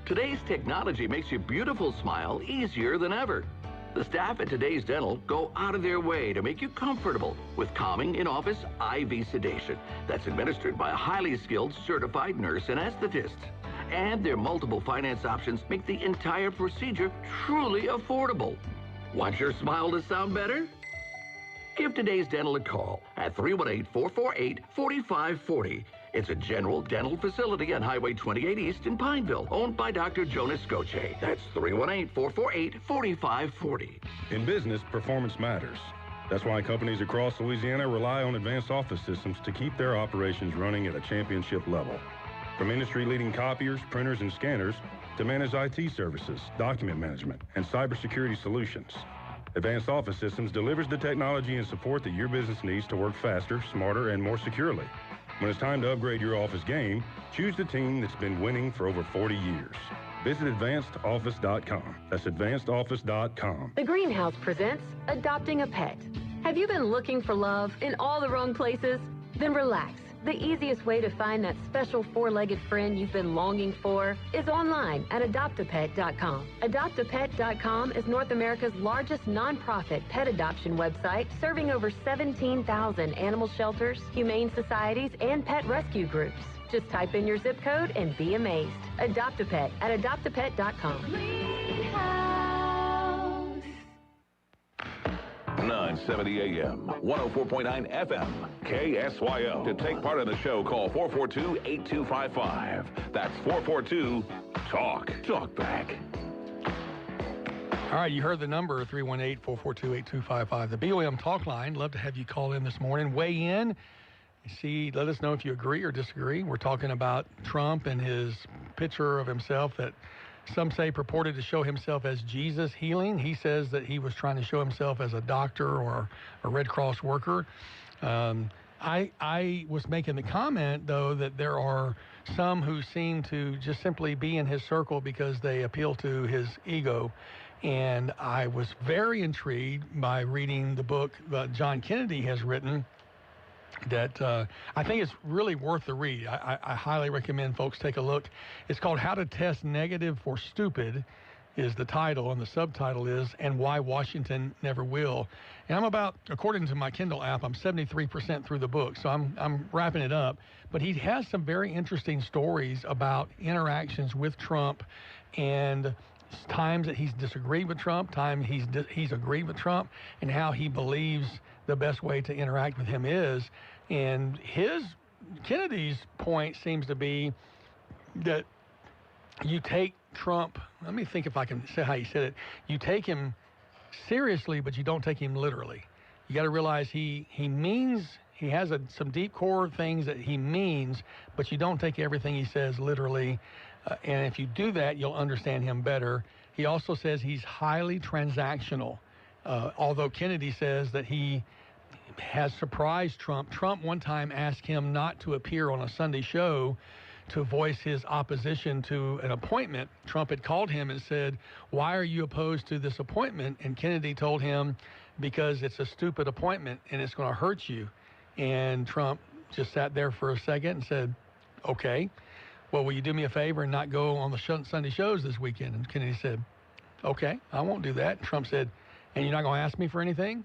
Today's technology makes your beautiful smile easier than ever. The staff at Today's Dental go out of their way to make you comfortable with calming in-office IV sedation that's administered by a highly skilled certified nurse anesthetist. And their multiple finance options make the entire procedure truly affordable. Want your smile to sound better? Give Today's Dental a call at 318-448-4540. It's a general dental facility on Highway 28 East in Pineville, owned by Dr. Jonas Goche. That's 318-448-4540. In business, performance matters. That's why companies across Louisiana rely on Advanced Office Systems to keep their operations running at a championship level. From industry-leading copiers, printers, and scanners to managed IT services, document management, and cybersecurity solutions, Advanced Office Systems delivers the technology and support that your business needs to work faster, smarter, and more securely. When it's time to upgrade your office game, choose the team that's been winning for over 40 years. Visit AdvancedOffice.com. That's AdvancedOffice.com. The Greenhouse presents Adopting a Pet. Have you been looking for love in all the wrong places? Then relax. The easiest way to find that special four-legged friend you've been longing for is online at AdoptAPet.com. AdoptAPet.com is North America's largest nonprofit pet adoption website, serving over 17,000 animal shelters, humane societies, and pet rescue groups. Just type in your zip code and be amazed. Adopt a Pet at AdoptAPet.com. 970 AM, 104.9 FM, KSYO. To take part in the show, call 442-8255. That's 442-TALK. Talk back. All right, you heard the number, 318-442-8255. The BOM Talk line. Love to have you call in this morning. Weigh in. Let us know if you agree or disagree. We're talking about Trump and his picture of himself that some say purported to show himself as Jesus healing. He says that he was trying to show himself as a doctor or a Red Cross worker. I was making the comment, though, that there are some who seem to just simply be in his circle because they appeal to his ego. And I was very intrigued by reading the book that John Kennedy has written that I think it's really worth the read. I highly recommend folks take a look. It's called How to Test Negative for Stupid is the title, and the subtitle is And Why Washington Never Will. And I'm about, according to my Kindle app, I'm 73% through the book, so I'm wrapping it up. But he has some very interesting stories about interactions with Trump and times that he's disagreed with Trump, times he's agreed with Trump, and how he believes the best way to interact with him is. And Kennedy's point seems to be that you take Trump, let me think if I can say how he said it. You take him seriously, but you don't take him literally. You got to realize he has some deep core things that he means, but you don't take everything he says literally. And if you do that, you'll understand him better. He also says he's highly transactional. Although Kennedy says that he has surprised Trump. Trump one time asked him not to appear on a Sunday show to voice his opposition to an appointment. Trump had called him and said, "Why are you opposed to this appointment?" And Kennedy told him, "Because it's a stupid appointment and it's going to hurt you." And Trump just sat there for a second and said, "Okay, well, will you do me a favor and not go on the Sunday shows this weekend?" And Kennedy said, "Okay, I won't do that." And Trump said, "And you're not going to ask me for anything?"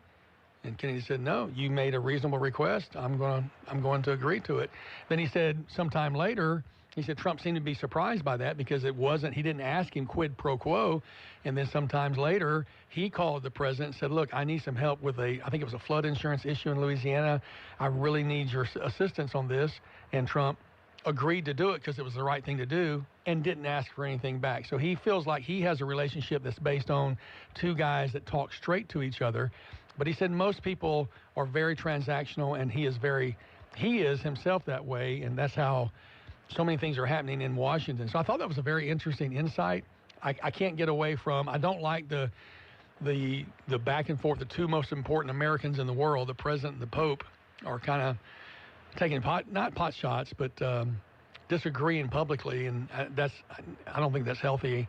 And Kennedy said, "No, you made a reasonable request. I'm going to agree to it." Then he said sometime later, he said Trump seemed to be surprised by that because he didn't ask him quid pro quo. And then sometimes later, he called the president and said, "Look, I need some help with I think it was a flood insurance issue in Louisiana. I really need your assistance on this." And Trump agreed to do it because it was the right thing to do and didn't ask for anything back. So he feels like he has a relationship that's based on two guys that talk straight to each other. But he said most people are very transactional, and he is himself that way, and that's how so many things are happening in Washington. So I thought that was a very interesting insight. I can't get away from, I don't like the back and forth. The two most important Americans in the world, the president and the Pope, are kind of taking not pot shots, but disagreeing publicly, and I don't think that's healthy.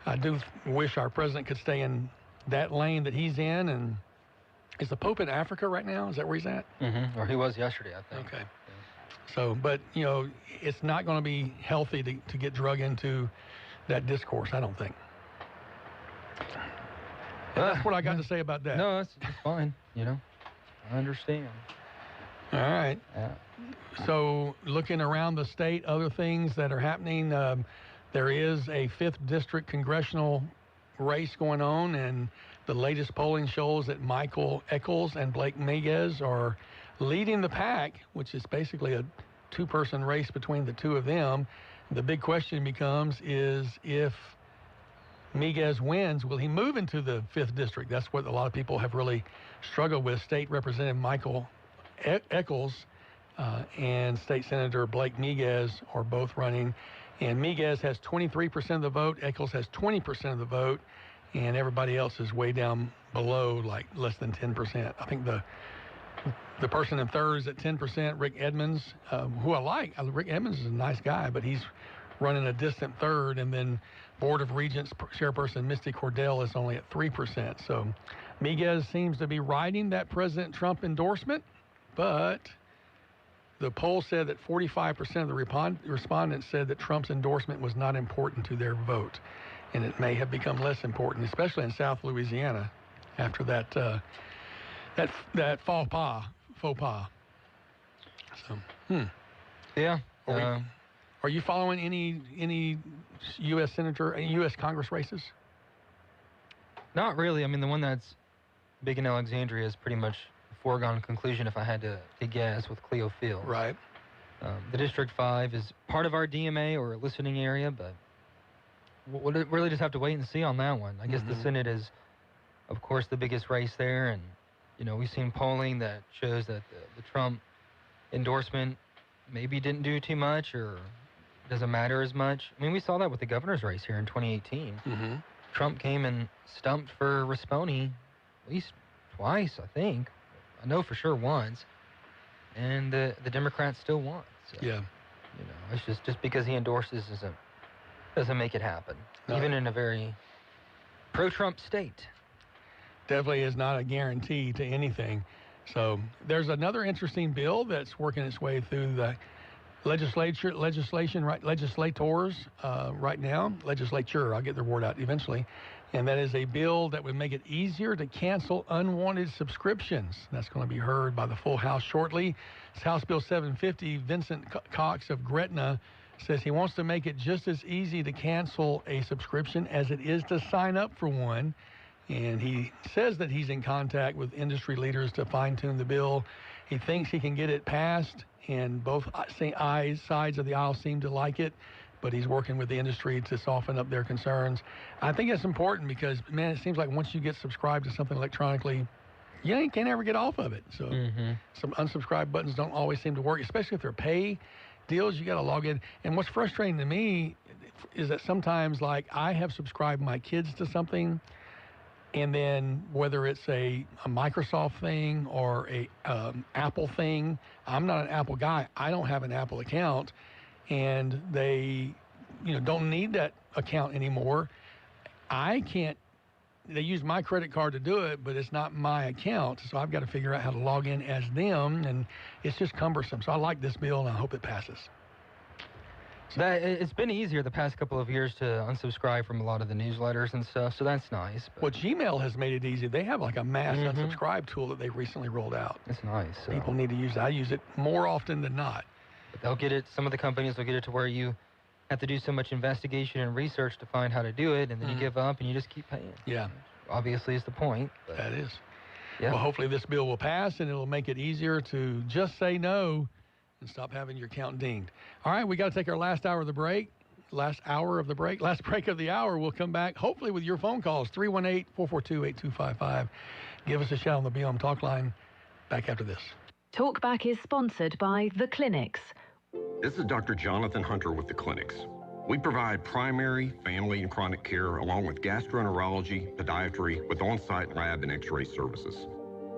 I do wish our president could stay in that lane that he's in. And is the Pope in Africa right now? Is that where he's at? Mm-hmm. Or he was yesterday, I think. Okay. Yeah. So, but, it's not going to be healthy to get drug into that discourse, I don't think. That's what I got to say about that. No, that's fine. I understand. All right. Yeah. So, looking around the state, other things that are happening, there is a 5th District congressional race going on, and the latest polling shows that Michael Echols and Blake Miguez are leading the pack, which is basically a two-person race between the two of them. The big question becomes is if Miguez wins, will he move into the 5th District? That's what a lot of people have really struggled with. State Representative Michael Echols and State Senator Blake Miguez are both running. And Miguez has 23% of the vote. Echols has 20% of the vote. And everybody else is way down below, like less than 10%. I think the person in third is at 10%, Rick Edmonds, who I like. Rick Edmonds is a nice guy, but he's running a distant third. And then Board of Regents Chairperson Misty Cordell is only at 3%. So Miguez seems to be riding that President Trump endorsement, but the poll said that 45% of the respondents said that Trump's endorsement was not important to their vote. And it may have become less important, especially in South Louisiana, after that faux pas. So, yeah. Are you following any U.S. Senator, U.S. Congress races? Not really. I mean, the one that's big in Alexandria is pretty much a foregone conclusion if I had to guess, with Cleo Fields. Right. The District 5 is part of our DMA or listening area, but we'll really just have to wait and see on that one. I guess the Senate is, of course, the biggest race there, and we've seen polling that shows that the Trump endorsement maybe didn't do too much or doesn't matter as much. I mean, we saw that with the governor's race here in 2018. Trump came and stumped for Rispone at least twice, I think. I know for sure once. And the Democrats still won. So, yeah. It's just because he endorses doesn't make it happen, even in a very pro-Trump state. Definitely is not a guarantee to anything. So there's another interesting bill that's working its way through the legislature I'll get their word out eventually. And that is a bill that would make it easier to cancel unwanted subscriptions. That's going to be heard by the full House shortly. It's House Bill 750. Vincent Cox of Gretna says he wants to make it just as easy to cancel a subscription as it is to sign up for one. And he says that he's in contact with industry leaders to fine-tune the bill. He thinks he can get it passed, and both sides of the aisle seem to like it. but he's working with the industry to soften up their concerns. I think it's important because, man, it seems like once you get subscribed to something electronically, you can't ever get off of it. So some unsubscribe buttons don't always seem to work, especially if they're pay deals. You got to log in. And what's frustrating to me is that sometimes, like, I have subscribed my kids to something, and then whether it's a Microsoft thing or a Apple thing, I'm not an Apple guy. I don't have an Apple account, and they, don't need that account anymore. I can't. They use my credit card to do it, but it's not my account, so I've got to figure out how to log in as them, and it's just cumbersome. So I like this bill, and I hope it passes. It's been easier the past couple of years to unsubscribe from a lot of the newsletters and stuff, so that's nice. Well, Gmail has made it easy. They have like a mass unsubscribe tool that they recently rolled out. It's nice. So. People need to use it. I use it more often than not. But they'll get it, some of the companies will get it to where you have to do so much investigation and research to find how to do it, and then you give up and you just keep paying. Yeah. Obviously is the point. But that is. Yeah. Well, hopefully this bill will pass, and it'll make it easier to just say no and stop having your account dinged. All right, we got to take our last break of the hour. We'll come back, hopefully, with your phone calls, 318-442-8255. Give us a shout on the BLM Talk line. Back after this. Talkback is sponsored by The Clinics. This is Dr. Jonathan Hunter with The Clinics. We provide primary, family, and chronic care, along with gastroenterology, podiatry, with on-site lab and x-ray services.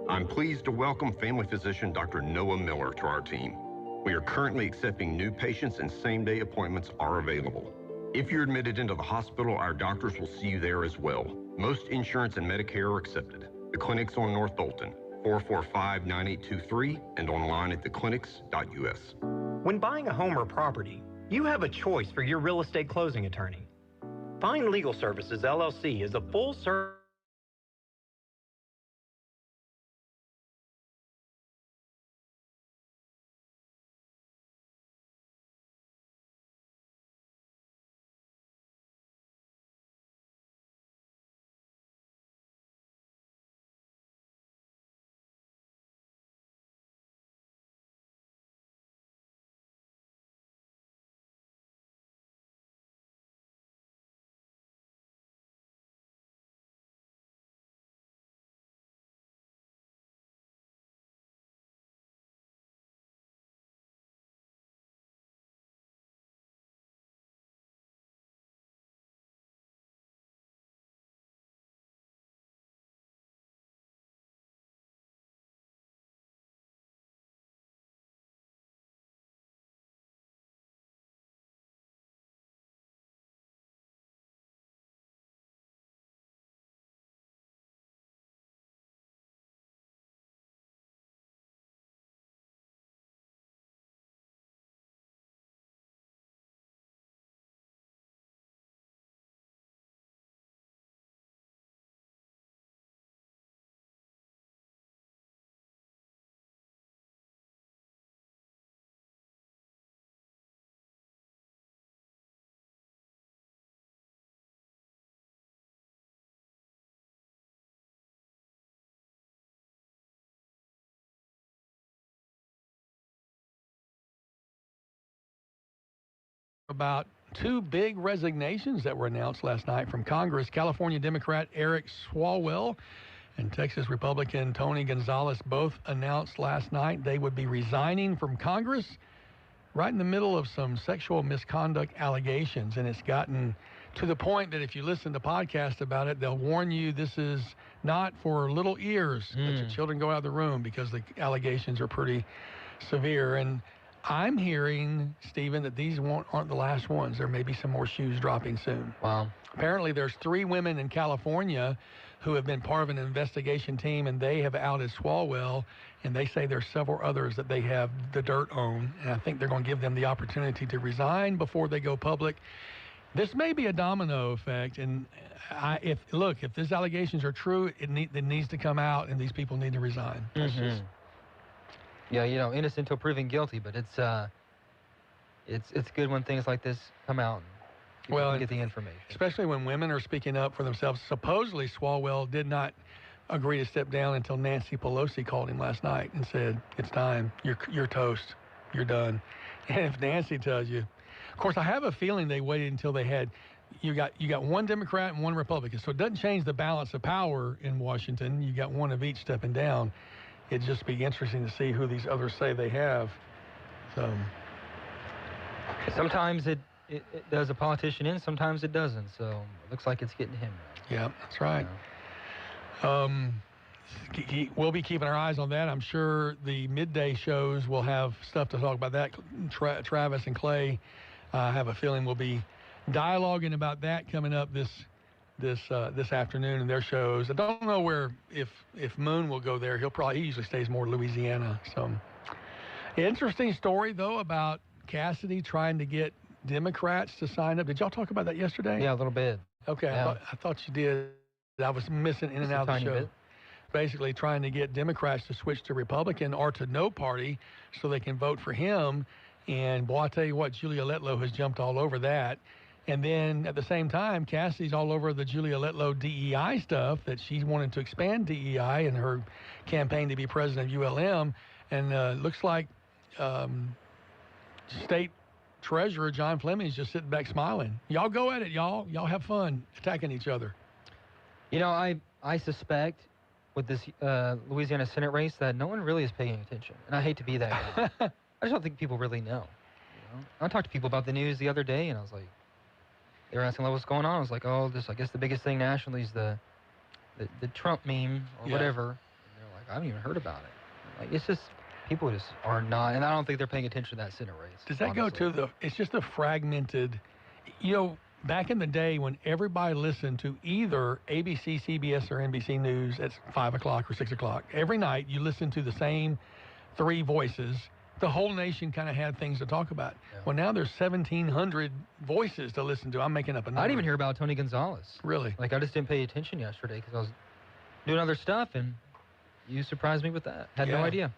I'm pleased to welcome family physician Dr. Noah Miller to our team. We are currently accepting new patients, and same-day appointments are available. If you're admitted into the hospital, our doctors will see you there as well. Most insurance and Medicare are accepted. The Clinics on North Dalton, 445-9823, and online at theclinics.us. When buying a home or property, you have a choice for your real estate closing attorney. Fine Legal Services, LLC is a full-service about two big resignations that were announced last night from Congress. California Democrat Eric Swalwell and Texas Republican Tony Gonzalez both announced last night they would be resigning from Congress right in the middle of some sexual misconduct allegations. And it's gotten to the point that if you listen to podcasts about it, they'll warn you this is not for little ears. Let your children go out of the room because the allegations are pretty severe. And I'm hearing, Stephen, that these aren't the last ones. There may be some more shoes dropping soon. Wow. Apparently, there's 3 women in California who have been part of an investigation team, and they have outed Swalwell, and they say there's several others that they have the dirt on, and I think they're going to give them the opportunity to resign before they go public. This may be a domino effect, and if these allegations are true, it needs to come out, and these people need to resign. Yeah, innocent until proven guilty, but it's good when things like this come out. And get the information. Especially when women are speaking up for themselves. Supposedly, Swalwell did not agree to step down until Nancy Pelosi called him last night and said, "It's time. You're toast. You're done." And if Nancy tells you, Of course, I have a feeling they waited until they had you got one Democrat and one Republican, so it doesn't change the balance of power in Washington. You got one of each stepping down. It'd just be interesting to see who these others say they have. So sometimes it does a politician in, sometimes it doesn't. So it looks like it's getting him. Yeah, that's right. We'll be keeping our eyes on that. I'm sure the midday shows will have stuff to talk about that. Travis and Clay, I have a feeling we'll be dialoguing about that coming up this afternoon in their shows. I don't know if Moon will go there. He usually stays more Louisiana. So interesting story though about Cassidy trying to get Democrats to sign up. Did y'all talk about that yesterday? Yeah, a little bit. Okay, Yeah. I thought you did. I was missing in and out of the show. Bit. Basically trying to get Democrats to switch to Republican or to no party so they can vote for him. And boy, I tell you what, Julia Letlow has jumped all over that. And then at the same time, Cassidy's all over the Julia Letlow DEI stuff, that she wanted to expand DEI in her campaign to be president of ULM. And looks like State Treasurer John Fleming is just sitting back smiling. Y'all go at it, y'all. Y'all have fun attacking each other. You know, I suspect with this Louisiana Senate race that no one really is paying attention. And I hate to be that guy. I just don't think people really know. I talked to people about the news the other day, and I was like, they were asking, like, what's going on? I was like, oh, I guess the biggest thing nationally is the Trump meme or whatever. And they're like, I haven't even heard about it. Like, it's just, people just are not, and I don't think they're paying attention to that Senate race. Does that go to it's just a fragmented, back in the day when everybody listened to either ABC, CBS, or NBC News at 5 o'clock or 6 o'clock, every night you listened to the same three voices. The whole nation kind of had things to talk about. Yeah. Well, now there's 1,700 voices to listen to. I'm making up a number. I didn't even hear about Tony Gonzalez. Really? Like, I just didn't pay attention yesterday because I was doing other stuff, and you surprised me with that. Had no idea.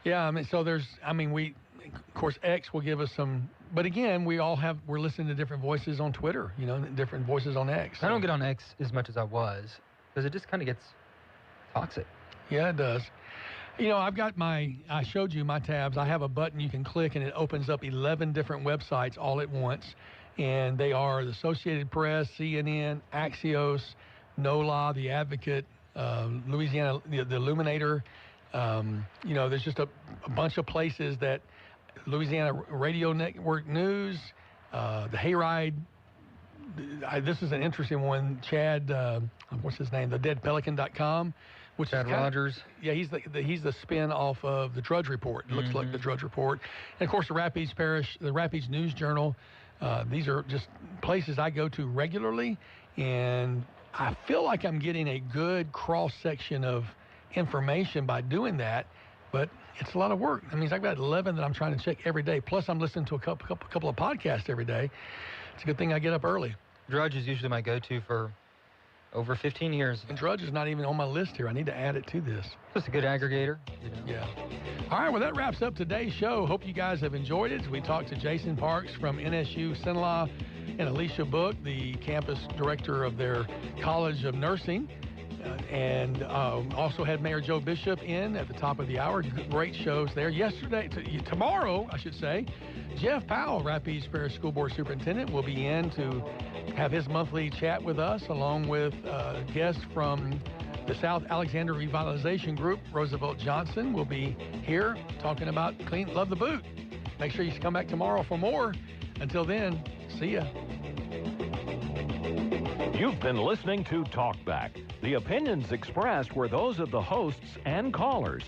Yeah, of course, X will give us some, but again, we're listening to different voices on Twitter, different voices on X. I don't get on X as much as I was because it just kind of gets toxic. Yeah, it does. I showed you my tabs. I have a button you can click and it opens up 11 different websites all at once. And they are the Associated Press, CNN, Axios, NOLA, The Advocate, Louisiana, the Illuminator. There's just a bunch of places that Louisiana Radio Network News, the Hayride. This is an interesting one. Chad, what's his name? TheDeadPelican.com. Which Chad Rogers. Yeah, he's the spin off of the Drudge Report. It looks like the Drudge Report. And of course, the Rapides News Journal. These are just places I go to regularly, and I feel like I'm getting a good cross section of information by doing that. But it's a lot of work. I mean, I've got 11 that I'm trying to check every day. Plus, I'm listening to a couple of podcasts every day. It's a good thing I get up early. Drudge is usually my go-to for over 15 years. And Drudge is not even on my list here. I need to add it to this. Just a good aggregator. Yeah. All right, well, that wraps up today's show. Hope you guys have enjoyed it. We talked to Jason Parks from NSU Cenla and Alicia Book, the campus director of their College of Nursing. And also had Mayor Joe Bishop in at the top of the hour. Great shows there. Tomorrow, I should say, Jeff Powell, Rapides Parish School Board Superintendent, will be in to have his monthly chat with us, along with guests from the South Alexander Revitalization Group. Roosevelt Johnson will be here talking about Love the Boot. Make sure you come back tomorrow for more. Until then, see ya. You've been listening to Talkback. The opinions expressed were those of the hosts and callers.